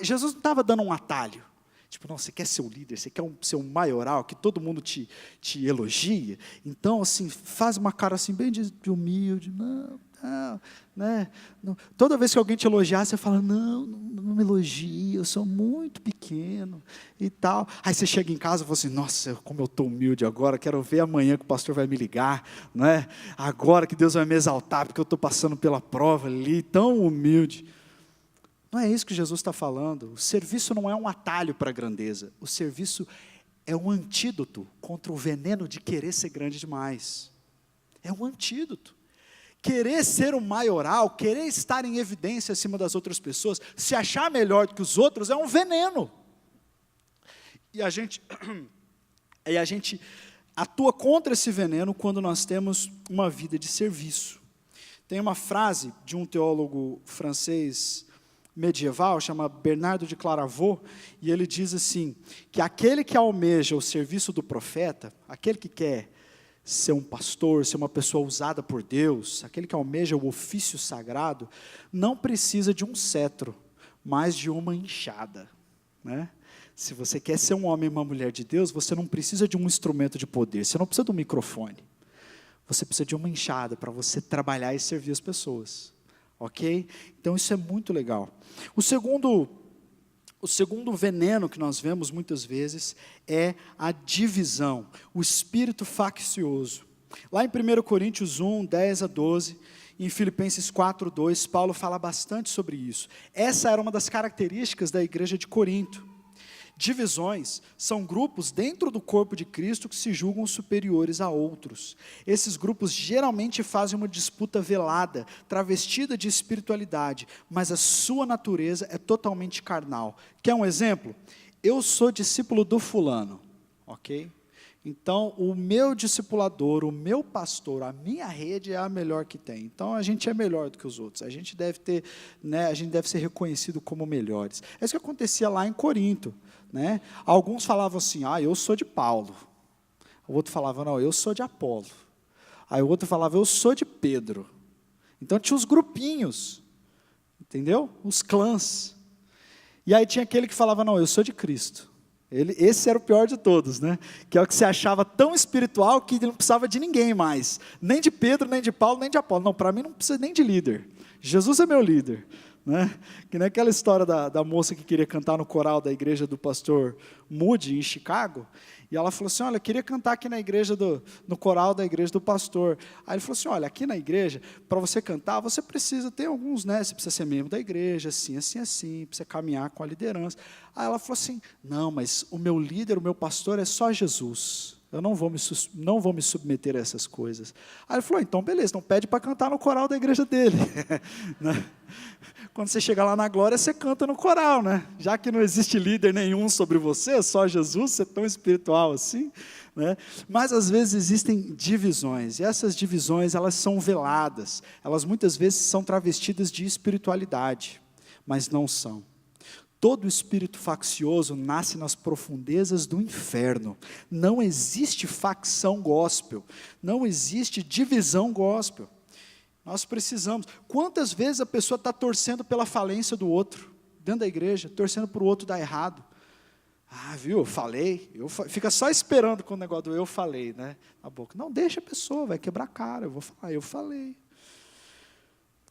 Jesus não estava dando um atalho. Tipo, não, você quer ser o líder, você quer ser um maioral, que todo mundo te elogia. Então, assim, faz uma cara assim, bem de humilde. Não, né? Não. Toda vez que alguém te elogiar, você fala, não me elogie, eu sou muito pequeno e tal. Aí você chega em casa e fala assim, nossa, como eu estou humilde agora, quero ver amanhã que o pastor vai me ligar, não é? Agora que Deus vai me exaltar, porque eu estou passando pela prova ali, tão humilde. Não é isso que Jesus está falando. O serviço não é um atalho para a grandeza. O serviço é um antídoto contra o veneno de querer ser grande demais. É um antídoto. Querer ser o maioral, querer estar em evidência acima das outras pessoas, se achar melhor do que os outros, é um veneno. E a gente atua contra esse veneno quando nós temos uma vida de serviço. Tem uma frase de um teólogo francês medieval, chama Bernardo de Claravaux, e ele diz assim, que aquele que almeja o serviço do profeta, aquele que quer ser um pastor, ser uma pessoa usada por Deus, aquele que almeja o ofício sagrado, não precisa de um cetro, mas de uma enxada, né? Se você quer ser um homem e uma mulher de Deus, você não precisa de um instrumento de poder, você não precisa de um microfone, você precisa de uma enxada para você trabalhar e servir as pessoas. Ok? Então isso é muito legal. O segundo veneno que nós vemos muitas vezes é a divisão, o espírito faccioso. Lá em 1 Coríntios 1, 10 a 12, em Filipenses 4, 2, Paulo fala bastante sobre isso. Essa era uma das características da igreja de Corinto. Divisões são grupos dentro do corpo de Cristo que se julgam superiores a outros. Esses grupos geralmente fazem uma disputa velada, travestida de espiritualidade, mas a sua natureza é totalmente carnal. Quer um exemplo? Eu sou discípulo do fulano, ok? Então, o meu discipulador, o meu pastor, a minha rede é a melhor que tem. Então, a gente é melhor do que os outros. A gente deve ter, né, a gente deve ser reconhecido como melhores. É isso que acontecia lá em Corinto, né? Alguns falavam assim, eu sou de Paulo. O outro falava, não, eu sou de Apolo. Aí o outro falava, eu sou de Pedro. Então, tinha os grupinhos, entendeu? Os clãs. E aí tinha aquele que falava, não, eu sou de Cristo. Esse era o pior de todos, né? Que é o que se achava tão espiritual que ele não precisava de ninguém mais. Nem de Pedro, nem de Paulo, nem de Apolo. Não, para mim não precisa nem de líder. Jesus é meu líder. né? Que nem aquela história da moça que queria cantar no coral da igreja do pastor Moody, em Chicago, e ela falou assim, olha, eu queria cantar aqui na igreja, no coral da igreja do pastor. Aí ele falou assim, olha, aqui na igreja, para você cantar, você precisa ter alguns, né, você precisa ser membro da igreja, assim, assim, assim, precisa caminhar com a liderança. Aí ela falou assim, não, mas o meu líder, o meu pastor é só Jesus. Eu não vou me submeter a essas coisas. Aí ele falou, então beleza, então pede para cantar no coral da igreja dele. Né? Quando você chegar lá na glória, você canta no coral, né? Já que não existe líder nenhum sobre você, só Jesus, você é tão espiritual assim. Né? Mas às vezes existem divisões, e essas divisões elas são veladas, elas muitas vezes são travestidas de espiritualidade, mas não são. Todo espírito faccioso nasce nas profundezas do inferno. Não existe facção gospel. Não existe divisão gospel. Nós precisamos. Quantas vezes a pessoa está torcendo pela falência do outro, dentro da igreja, torcendo para o outro dar errado? Ah, viu, eu falei. Fica só esperando com o negócio do eu falei, né? Na boca. Não, deixa a pessoa, vai quebrar a cara. Eu vou falar, eu falei.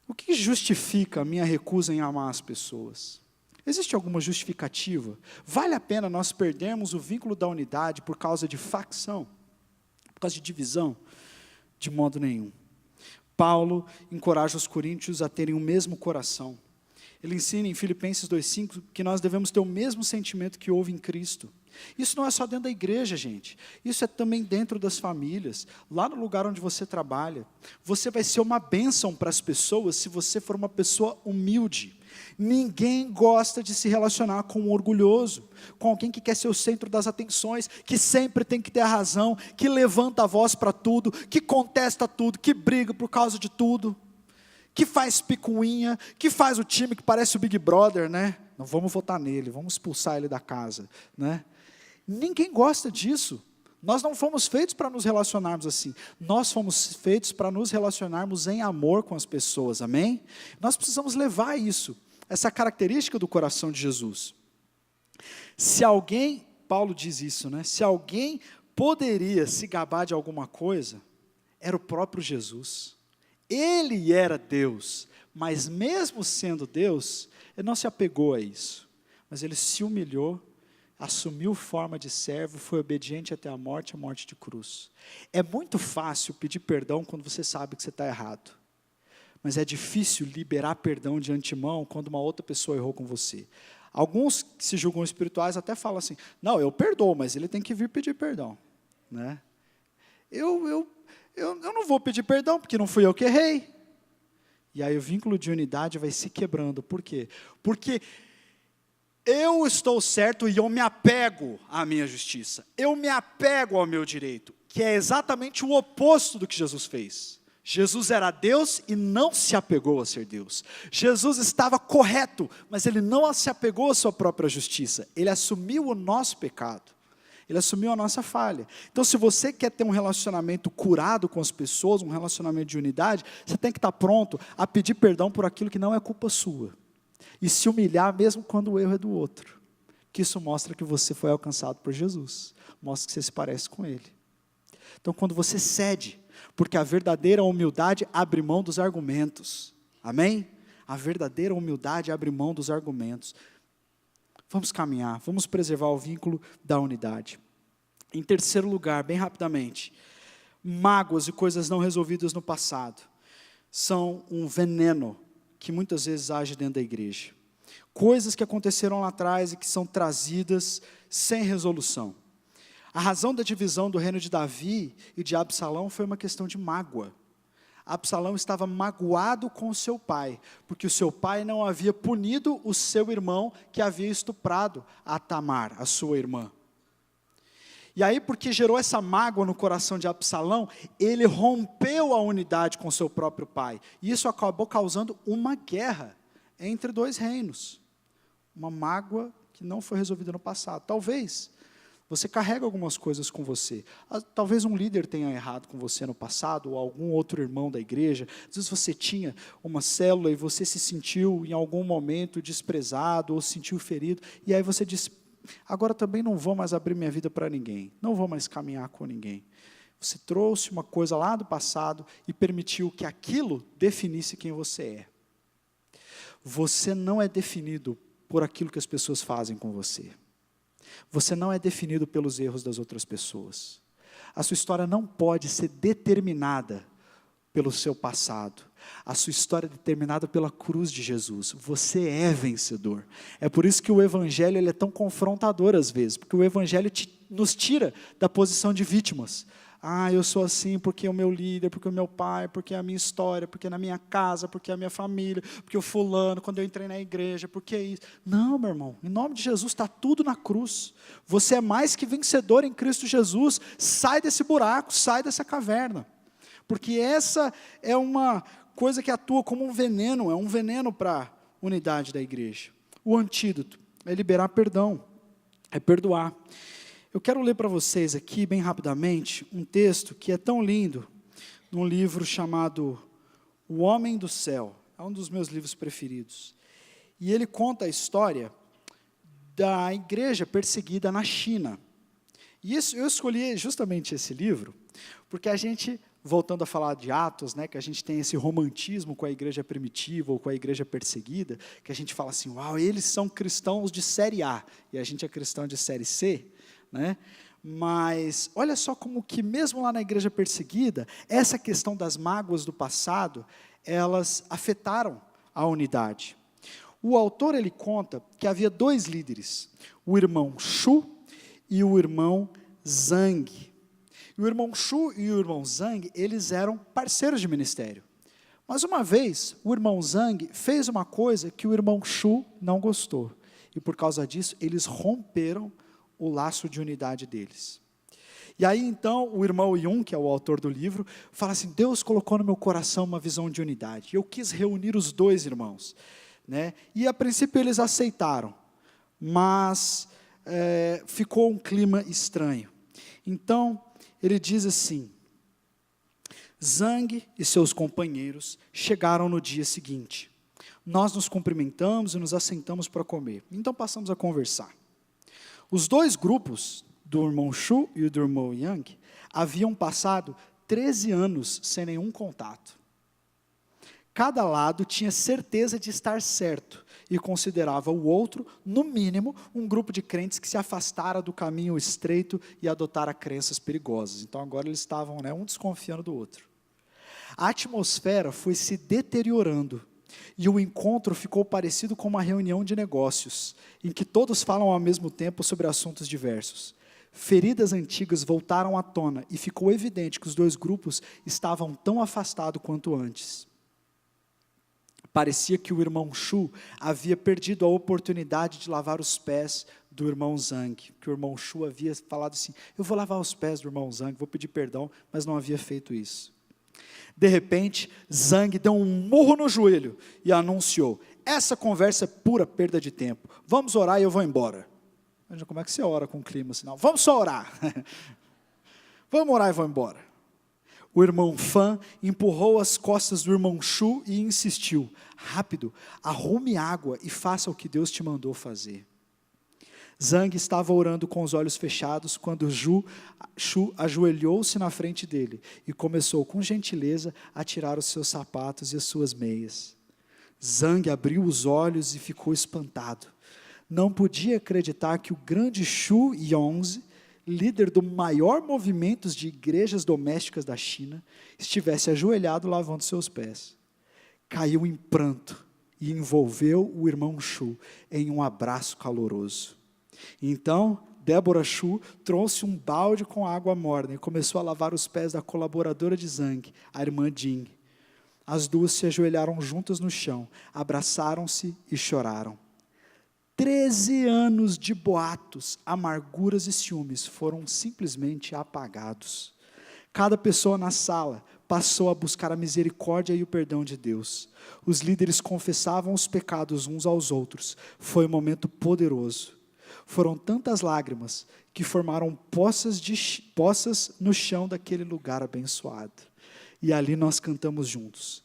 O que justifica a minha recusa em amar as pessoas? Existe alguma justificativa? Vale a pena nós perdermos o vínculo da unidade por causa de facção? Por causa de divisão? De modo nenhum. Paulo encoraja os coríntios a terem o mesmo coração. Ele ensina em Filipenses 2,5 que nós devemos ter o mesmo sentimento que houve em Cristo. Isso não é só dentro da igreja, gente. Isso é também dentro das famílias, lá no lugar onde você trabalha. Você vai ser uma bênção para as pessoas se você for uma pessoa humilde. Ninguém gosta de se relacionar com um orgulhoso, com alguém que quer ser o centro das atenções, que sempre tem que ter a razão, que levanta a voz para tudo, que contesta tudo, que briga por causa de tudo, que faz picuinha, que faz o time que parece o Big Brother, né? Não vamos votar nele, vamos expulsar ele da casa, né? Ninguém gosta disso. Nós não fomos feitos para nos relacionarmos assim. Nós fomos feitos para nos relacionarmos em amor com as pessoas, amém? Nós precisamos levar isso, essa característica do coração de Jesus. Se alguém, Paulo diz isso, né? Se alguém poderia se gabar de alguma coisa, era o próprio Jesus. Ele era Deus, mas mesmo sendo Deus, ele não se apegou a isso. Mas ele se humilhou, assumiu forma de servo, foi obediente até a morte de cruz. É muito fácil pedir perdão quando você sabe que você está errado. Mas é difícil liberar perdão de antemão quando uma outra pessoa errou com você. Alguns que se julgam espirituais até falam assim, não, eu perdoo, mas ele tem que vir pedir perdão. Né? Eu não vou pedir perdão, porque não fui eu que errei. E aí o vínculo de unidade vai se quebrando. Por quê? Porque eu estou certo e eu me apego à minha justiça. Eu me apego ao meu direito, que é exatamente o oposto do que Jesus fez. Jesus era Deus e não se apegou a ser Deus. Jesus estava correto, mas ele não se apegou à sua própria justiça. Ele assumiu o nosso pecado. Ele assumiu a nossa falha. Então, se você quer ter um relacionamento curado com as pessoas, um relacionamento de unidade, você tem que estar pronto a pedir perdão por aquilo que não é culpa sua. E se humilhar mesmo quando o erro é do outro. Que isso mostra que você foi alcançado por Jesus. Mostra que você se parece com Ele. Então, quando você cede, porque a verdadeira humildade abre mão dos argumentos. Amém? A verdadeira humildade abre mão dos argumentos. Vamos caminhar, vamos preservar o vínculo da unidade. Em terceiro lugar, bem rapidamente, mágoas e coisas não resolvidas no passado são um veneno que muitas vezes age dentro da igreja. Coisas que aconteceram lá atrás e que são trazidas sem resolução. A razão da divisão do reino de Davi e de Absalão foi uma questão de mágoa. Absalão estava magoado com o seu pai, porque o seu pai não havia punido o seu irmão que havia estuprado a Tamar, a sua irmã. E aí, porque gerou essa mágoa no coração de Absalão, ele rompeu a unidade com seu próprio pai. E isso acabou causando uma guerra entre dois reinos. Uma mágoa que não foi resolvida no passado. Talvez você carrega algumas coisas com você. Talvez um líder tenha errado com você no passado, ou algum outro irmão da igreja. Às vezes você tinha uma célula e você se sentiu em algum momento desprezado, ou se sentiu ferido. E aí você disse, agora também não vou mais abrir minha vida para ninguém. Não vou mais caminhar com ninguém. Você trouxe uma coisa lá do passado e permitiu que aquilo definisse quem você é. Você não é definido por aquilo que as pessoas fazem com você. Você não é definido pelos erros das outras pessoas. A sua história não pode ser determinada pelo seu passado. A sua história é determinada pela cruz de Jesus. Você é vencedor. É por isso que o Evangelho ele é tão confrontador às vezes, porque o Evangelho nos tira da posição de vítimas. Eu sou assim porque o meu líder, porque o meu pai, porque a minha história, porque na minha casa, porque a minha família, porque o fulano, quando eu entrei na igreja, porque isso. Não, meu irmão, em nome de Jesus está tudo na cruz. Você é mais que vencedor em Cristo Jesus. Sai desse buraco, sai dessa caverna. Porque essa é uma coisa que atua como um veneno para a unidade da igreja. O antídoto é liberar perdão, é perdoar. Eu quero ler para vocês aqui, bem rapidamente, um texto que é tão lindo, num livro chamado O Homem do Céu. É um dos meus livros preferidos. E ele conta a história da igreja perseguida na China. E eu escolhi justamente esse livro, porque a gente, voltando a falar de Atos, né, que a gente tem esse romantismo com a igreja primitiva ou com a igreja perseguida, que a gente fala assim, uau, eles são cristãos de série A, e a gente é cristão de série C, né? Mas olha só como que mesmo lá na igreja perseguida, essa questão das mágoas do passado, elas afetaram a unidade. O autor ele conta que havia 2 líderes, o irmão Shu e o irmão Zhang. O irmão Shu e o irmão Zhang, eles eram parceiros de ministério. Mas uma vez, o irmão Zhang fez uma coisa que o irmão Shu não gostou. E por causa disso, eles romperam o laço de unidade deles. E aí então, o irmão Yun, que é o autor do livro, fala assim, Deus colocou no meu coração uma visão de unidade. Eu quis reunir os 2 irmãos. Né? E a princípio eles aceitaram, mas ficou um clima estranho. Então, ele diz assim, Zhang e seus companheiros chegaram no dia seguinte. Nós nos cumprimentamos e nos assentamos para comer. Então passamos a conversar. Os 2 grupos, do irmão Shu e do irmão Yang, haviam passado 13 anos sem nenhum contato. Cada lado tinha certeza de estar certo e considerava o outro, no mínimo, um grupo de crentes que se afastara do caminho estreito e adotara crenças perigosas. Então agora eles estavam, um desconfiando do outro. A atmosfera foi se deteriorando e o encontro ficou parecido com uma reunião de negócios, em que todos falam ao mesmo tempo sobre assuntos diversos. Feridas antigas voltaram à tona e ficou evidente que os 2 grupos estavam tão afastados quanto antes. Parecia que o irmão Shu havia perdido a oportunidade de lavar os pés do irmão Zhang, que o irmão Shu havia falado assim, eu vou lavar os pés do irmão Zhang, vou pedir perdão, mas não havia feito isso. De repente, Zhang deu um murro no joelho e anunciou, essa conversa é pura perda de tempo, vamos orar e eu vou embora. Veja como é que você ora com o clima assim, não, vamos só orar, vamos orar e vou embora. O irmão Fan empurrou as costas do irmão Shu e insistiu, rápido, arrume água e faça o que Deus te mandou fazer. Zhang estava orando com os olhos fechados quando Shu ajoelhou-se na frente dele e começou com gentileza a tirar os seus sapatos e as suas meias. Zhang abriu os olhos e ficou espantado. Não podia acreditar que o grande Shu Yongzi, líder do maior movimento de igrejas domésticas da China, estivesse ajoelhado lavando seus pés. Caiu em pranto e envolveu o irmão Shu em um abraço caloroso. Então, Débora Shu trouxe um balde com água morna e começou a lavar os pés da colaboradora de Zhang, a irmã Jing. As 2 se ajoelharam juntas no chão, abraçaram-se e choraram. 13 anos de boatos, amarguras e ciúmes foram simplesmente apagados. Cada pessoa na sala passou a buscar a misericórdia e o perdão de Deus. Os líderes confessavam os pecados uns aos outros. Foi um momento poderoso. Foram tantas lágrimas que formaram poças no chão daquele lugar abençoado. E ali nós cantamos juntos.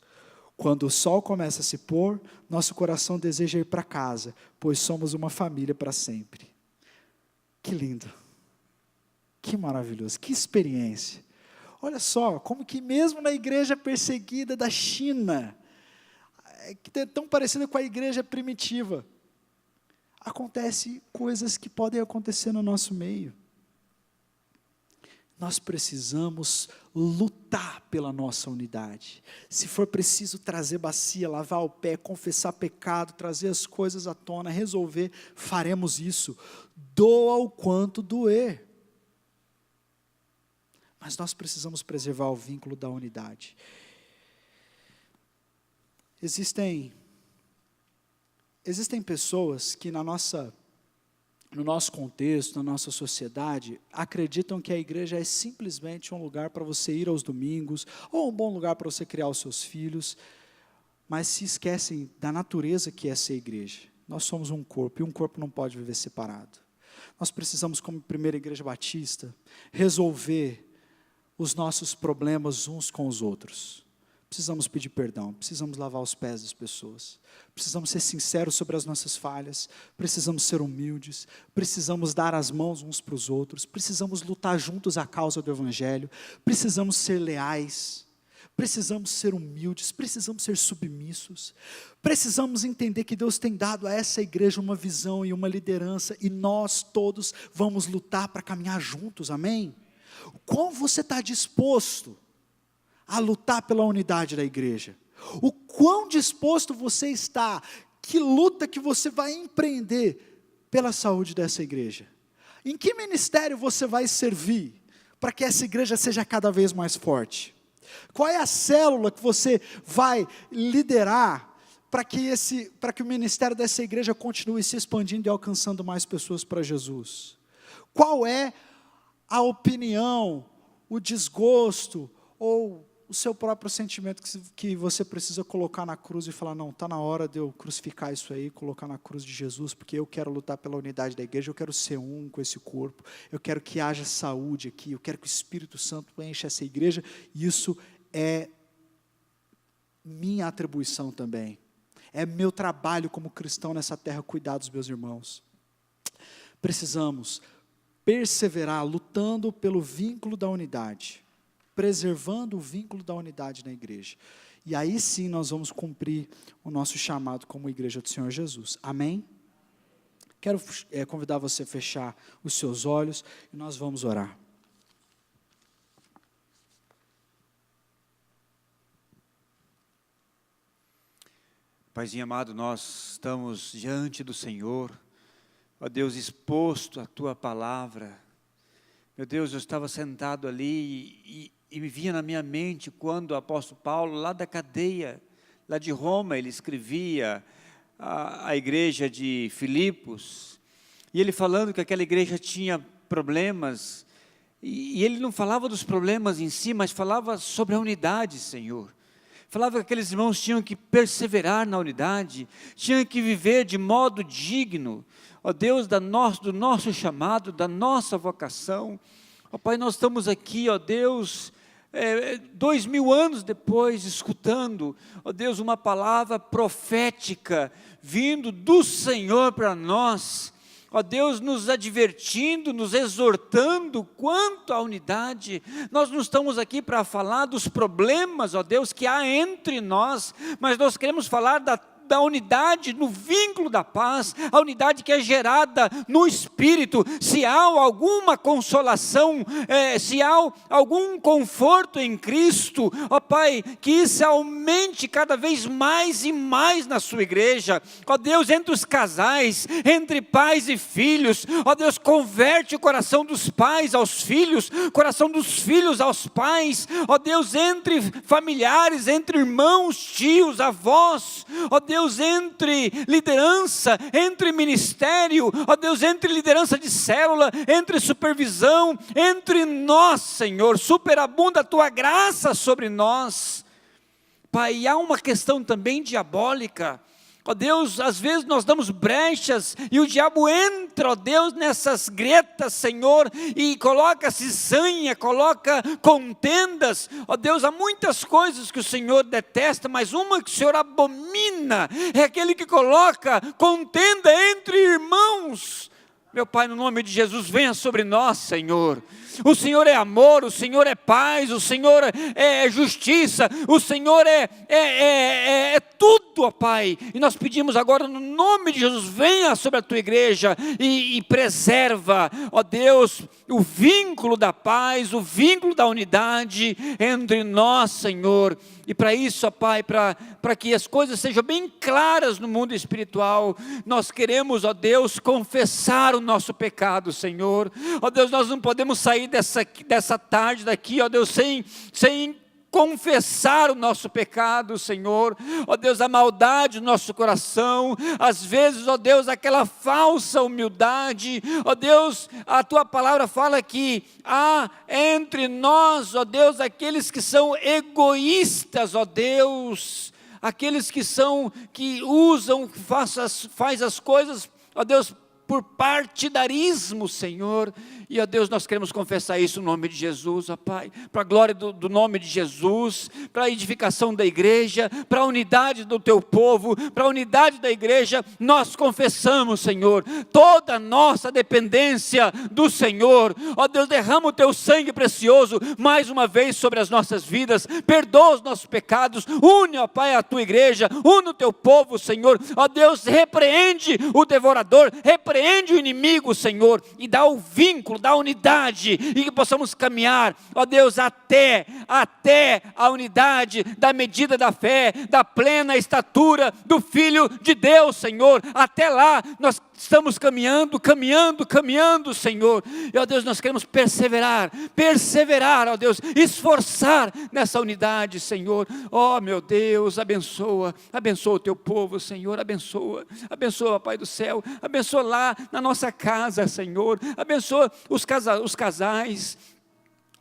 Quando o sol começa a se pôr, nosso coração deseja ir para casa, pois somos uma família para sempre. Que lindo. Que maravilhoso. Que experiência. Olha só, como que mesmo na igreja perseguida da China, que é tão parecida com a igreja primitiva. Acontece coisas que podem acontecer no nosso meio. Nós precisamos lutar pela nossa unidade. Se for preciso trazer bacia, lavar o pé, confessar pecado, trazer as coisas à tona, resolver, faremos isso. Doa o quanto doer. Mas nós precisamos preservar o vínculo da unidade. Existem pessoas que no nosso contexto, na nossa sociedade, acreditam que a igreja é simplesmente um lugar para você ir aos domingos, ou um bom lugar para você criar os seus filhos, mas se esquecem da natureza que é ser igreja. Nós somos um corpo, e um corpo não pode viver separado. Nós precisamos, como primeira igreja batista, resolver os nossos problemas uns com os outros. Precisamos pedir perdão, precisamos lavar os pés das pessoas, precisamos ser sinceros sobre as nossas falhas, precisamos ser humildes, precisamos dar as mãos uns para os outros, precisamos lutar juntos a causa do Evangelho, precisamos ser leais, precisamos ser humildes, precisamos ser submissos, precisamos entender que Deus tem dado a essa igreja uma visão e uma liderança, e nós todos vamos lutar para caminhar juntos, amém? Como você está disposto a lutar pela unidade da igreja? O quão disposto você está? Que luta que você vai empreender pela saúde dessa igreja? Em que ministério você vai servir para que essa igreja seja cada vez mais forte? Qual é a célula que você vai liderar para que o ministério dessa igreja continue se expandindo e alcançando mais pessoas para Jesus? Qual é a opinião, o desgosto ou o seu próprio sentimento que você precisa colocar na cruz e falar, não, está na hora de eu crucificar isso aí, colocar na cruz de Jesus, porque eu quero lutar pela unidade da igreja, eu quero ser um com esse corpo, eu quero que haja saúde aqui, eu quero que o Espírito Santo enche essa igreja, e isso é minha atribuição também, é meu trabalho como cristão nessa terra, cuidar dos meus irmãos. Precisamos perseverar, lutando pelo vínculo da unidade, preservando o vínculo da unidade na igreja. E aí sim nós vamos cumprir o nosso chamado como igreja do Senhor Jesus. Amém? Quero convidar você a fechar os seus olhos e nós vamos orar. Paizinho amado, nós estamos diante do Senhor, ó Deus, exposto à Tua palavra. Meu Deus, eu estava sentado ali e me vinha na minha mente quando o apóstolo Paulo, lá da cadeia, lá de Roma, ele escrevia a igreja de Filipos, e ele falando que aquela igreja tinha problemas, e ele não falava dos problemas em si, mas falava sobre a unidade, Senhor. Falava que aqueles irmãos tinham que perseverar na unidade, tinham que viver de modo digno, ó Deus, do nosso chamado, da nossa vocação. Ó Pai, nós estamos aqui, ó Deus, 2000 anos depois, escutando, ó Deus, uma palavra profética, vindo do Senhor para nós, ó Deus, nos advertindo, nos exortando quanto à unidade. Nós não estamos aqui para falar dos problemas, ó Deus, que há entre nós, mas nós queremos falar da unidade, no vínculo da paz, a unidade que é gerada no Espírito. Se há alguma consolação, se há algum conforto em Cristo, ó Pai, que isso aumente cada vez mais e mais na sua igreja, ó Deus, entre os casais, entre pais e filhos, ó Deus, converte o coração dos pais aos filhos, coração dos filhos aos pais, ó Deus, entre familiares, entre irmãos, tios, avós, ó Deus, entre liderança, entre ministério, ó Deus, entre liderança de célula, entre supervisão, entre nós, Senhor, superabunda a Tua graça sobre nós, Pai. Há uma questão também diabólica, ó Deus, às vezes nós damos brechas e o diabo entra, ó Deus, nessas gretas, Senhor, e coloca cisanha, coloca contendas, ó Deus, há muitas coisas que o Senhor detesta, mas uma que o Senhor abomina, é aquele que coloca contenda entre irmãos. Meu Pai, no nome de Jesus, venha sobre nós, Senhor. O Senhor é amor, o Senhor é paz, o Senhor é justiça, o Senhor é tudo, ó Pai. E nós pedimos agora no nome de Jesus, venha sobre a tua igreja e preserva, ó Deus, o vínculo da paz, o vínculo da unidade entre nós, Senhor. E para isso, ó Pai, para que as coisas sejam bem claras no mundo espiritual, nós queremos, ó Deus, confessar o nosso pecado, Senhor. Ó Deus, nós não podemos sair dessa tarde daqui, ó Deus, sem confessar o nosso pecado, Senhor. Ó Deus, a maldade do nosso coração, às vezes, ó Deus, aquela falsa humildade. Ó Deus, a tua palavra fala que há entre nós, ó Deus, aqueles que são egoístas, ó Deus, aqueles que usam, faz as coisas, ó Deus, por partidarismo, Senhor. E, ó Deus, nós queremos confessar isso no nome de Jesus, ó Pai, para a glória do nome de Jesus, para a edificação da igreja, para a unidade do teu povo, para a unidade da igreja. Nós confessamos, Senhor, toda a nossa dependência do Senhor. Ó Deus, derrama o teu sangue precioso mais uma vez sobre as nossas vidas, perdoa os nossos pecados, une, ó Pai, a tua igreja, une o teu povo, Senhor. Ó Deus, repreende o devorador, repreende o inimigo, Senhor, e dá o vínculo, dá a unidade, e que possamos caminhar, ó Deus, até a unidade da medida da fé, da plena estatura do Filho de Deus, Senhor. Até lá nós estamos caminhando, Senhor. E, ó Deus, nós queremos perseverar, ó Deus, esforçar nessa unidade, Senhor. Ó meu Deus, abençoa o teu povo, Senhor, abençoa, Pai do céu, abençoa lá na nossa casa, Senhor, abençoa os casais.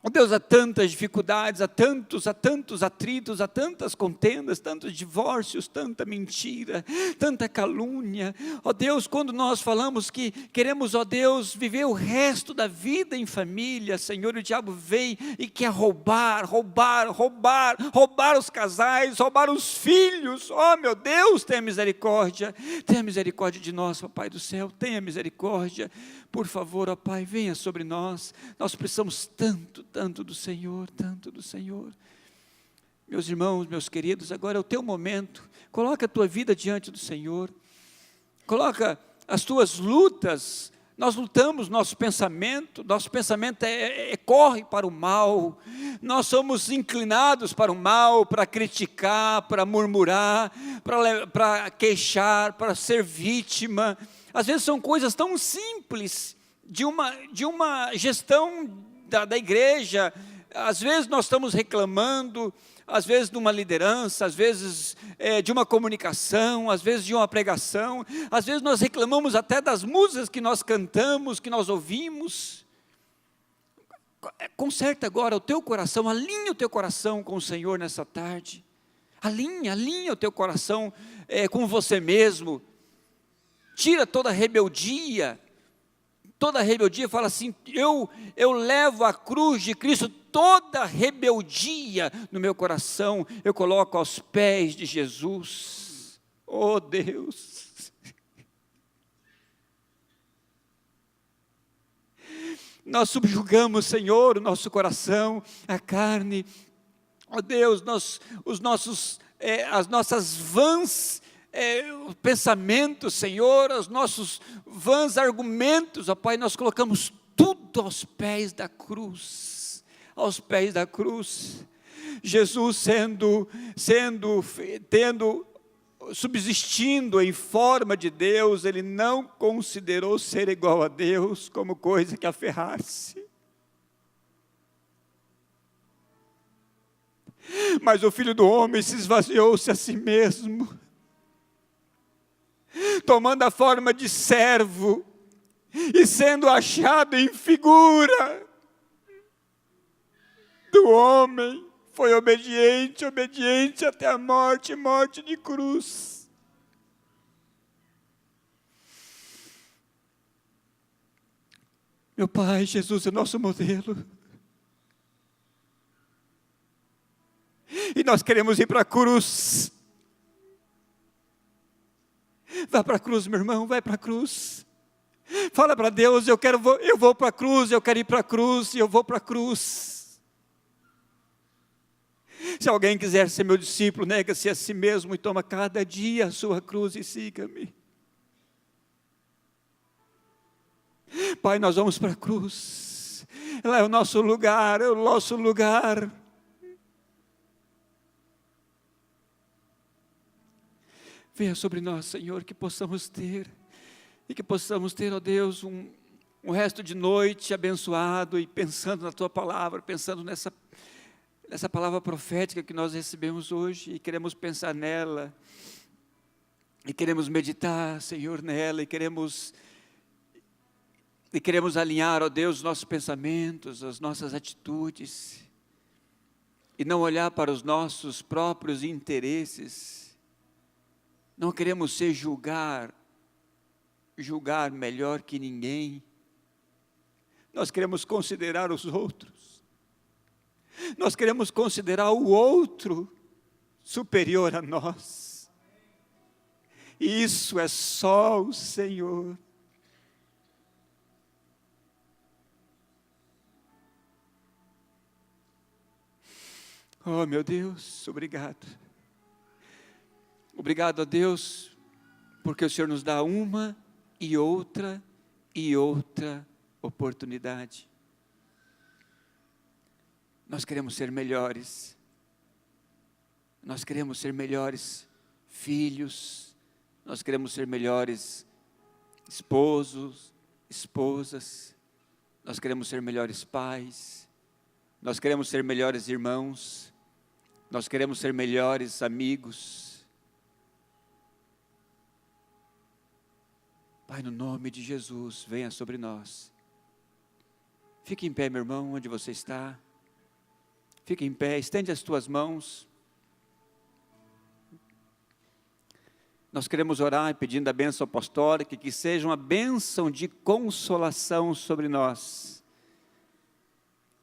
Oh Deus, há tantas dificuldades, há tantos atritos, há tantas contendas, tantos divórcios, tanta mentira, tanta calúnia. Ó Deus, quando nós falamos que queremos, ó Deus, viver o resto da vida em família, Senhor, o diabo vem e quer roubar os casais, roubar os filhos. Ó meu Deus, tenha misericórdia de nós, ó Pai do céu, tenha misericórdia. Por favor, ó Pai, venha sobre nós. Nós precisamos tanto do Senhor, Meus irmãos, meus queridos, agora é o teu momento. Coloca a tua vida diante do Senhor. Coloca as tuas lutas. Nós lutamos, nosso pensamento corre para o mal. Nós somos inclinados para o mal, para criticar, para murmurar, para queixar, para ser vítima. Às vezes são coisas tão simples de uma gestão da igreja. Às vezes nós estamos reclamando, às vezes de uma liderança, às vezes de uma comunicação, às vezes de uma pregação, às vezes nós reclamamos até das músicas que nós cantamos, que nós ouvimos. Conserta agora o teu coração, alinha o teu coração com o Senhor nessa tarde. Alinha o teu coração com você mesmo. Tira toda a rebeldia, fala assim, eu levo a cruz de Cristo, toda a rebeldia no meu coração, eu coloco aos pés de Jesus. Oh Deus, nós subjugamos, Senhor, o nosso coração, a carne. Oh Deus, as nossas vãs pensamentos, Senhor, os nossos vãs argumentos, ó Pai, nós colocamos tudo aos pés da cruz, Jesus subsistindo em forma de Deus, ele não considerou ser igual a Deus como coisa que aferrar-se. Mas o Filho do Homem se esvaziou-se a si mesmo, tomando a forma de servo, e sendo achado em figura do homem, foi obediente até a morte de cruz. Meu Pai, Jesus é nosso modelo, e nós queremos ir para a cruz. Vai para a cruz, meu irmão, vai para a cruz. Fala para Deus, eu vou para a cruz, eu quero ir para a cruz, e eu vou para a cruz. Se alguém quiser ser meu discípulo, nega-se a si mesmo e toma cada dia a sua cruz e siga-me. Pai, nós vamos para a cruz. Lá é o nosso lugar, é o nosso lugar. Venha sobre nós, Senhor, que possamos ter, ó Deus, um resto de noite abençoado e pensando na Tua palavra, pensando nessa palavra profética que nós recebemos hoje, e queremos pensar nela, e queremos meditar, Senhor, nela, e queremos alinhar, ó Deus, os nossos pensamentos, as nossas atitudes, e não olhar para os nossos próprios interesses. Não queremos ser julgar melhor que ninguém. Nós queremos considerar os outros. Nós queremos considerar o outro superior a nós. E isso é só o Senhor. Oh, meu Deus, obrigado. Obrigado a Deus, porque o Senhor nos dá uma e outra oportunidade. Nós queremos ser melhores. Nós queremos ser melhores filhos. Nós queremos ser melhores esposos, esposas. Nós queremos ser melhores pais. Nós queremos ser melhores irmãos. Nós queremos ser melhores amigos. Pai, no nome de Jesus, venha sobre nós. Fique em pé, meu irmão, onde você está. Fique em pé, estende as tuas mãos. Nós queremos orar pedindo a bênção apostólica, que seja uma bênção de consolação sobre nós.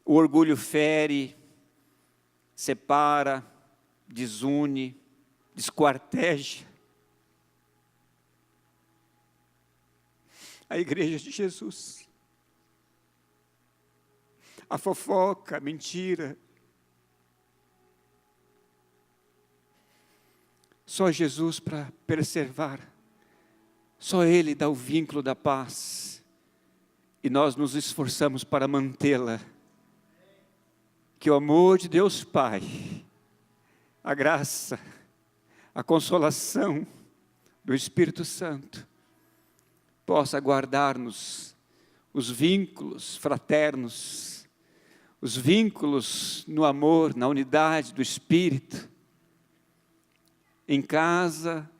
O orgulho fere, separa, desune, desquarteja a igreja de Jesus. A fofoca, a mentira. Só Jesus para preservar. Só Ele dá o vínculo da paz. E nós nos esforçamos para mantê-la. Que o amor de Deus Pai, a graça, a consolação do Espírito Santo possa guardar-nos os vínculos fraternos, os vínculos no amor, na unidade do Espírito, em casa,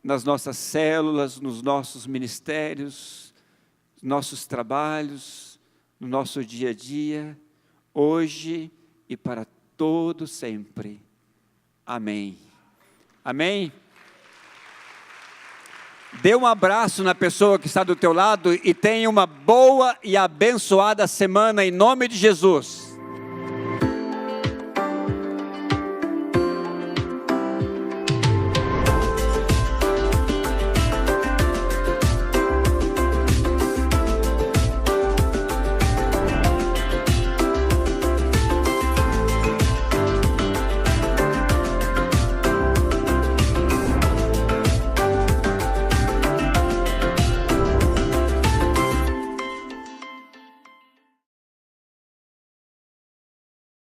nas nossas células, nos nossos ministérios, nos nossos trabalhos, no nosso dia a dia, hoje e para todo sempre. Amém. Amém? Dê um abraço na pessoa que está do teu lado e tenha uma boa e abençoada semana em nome de Jesus.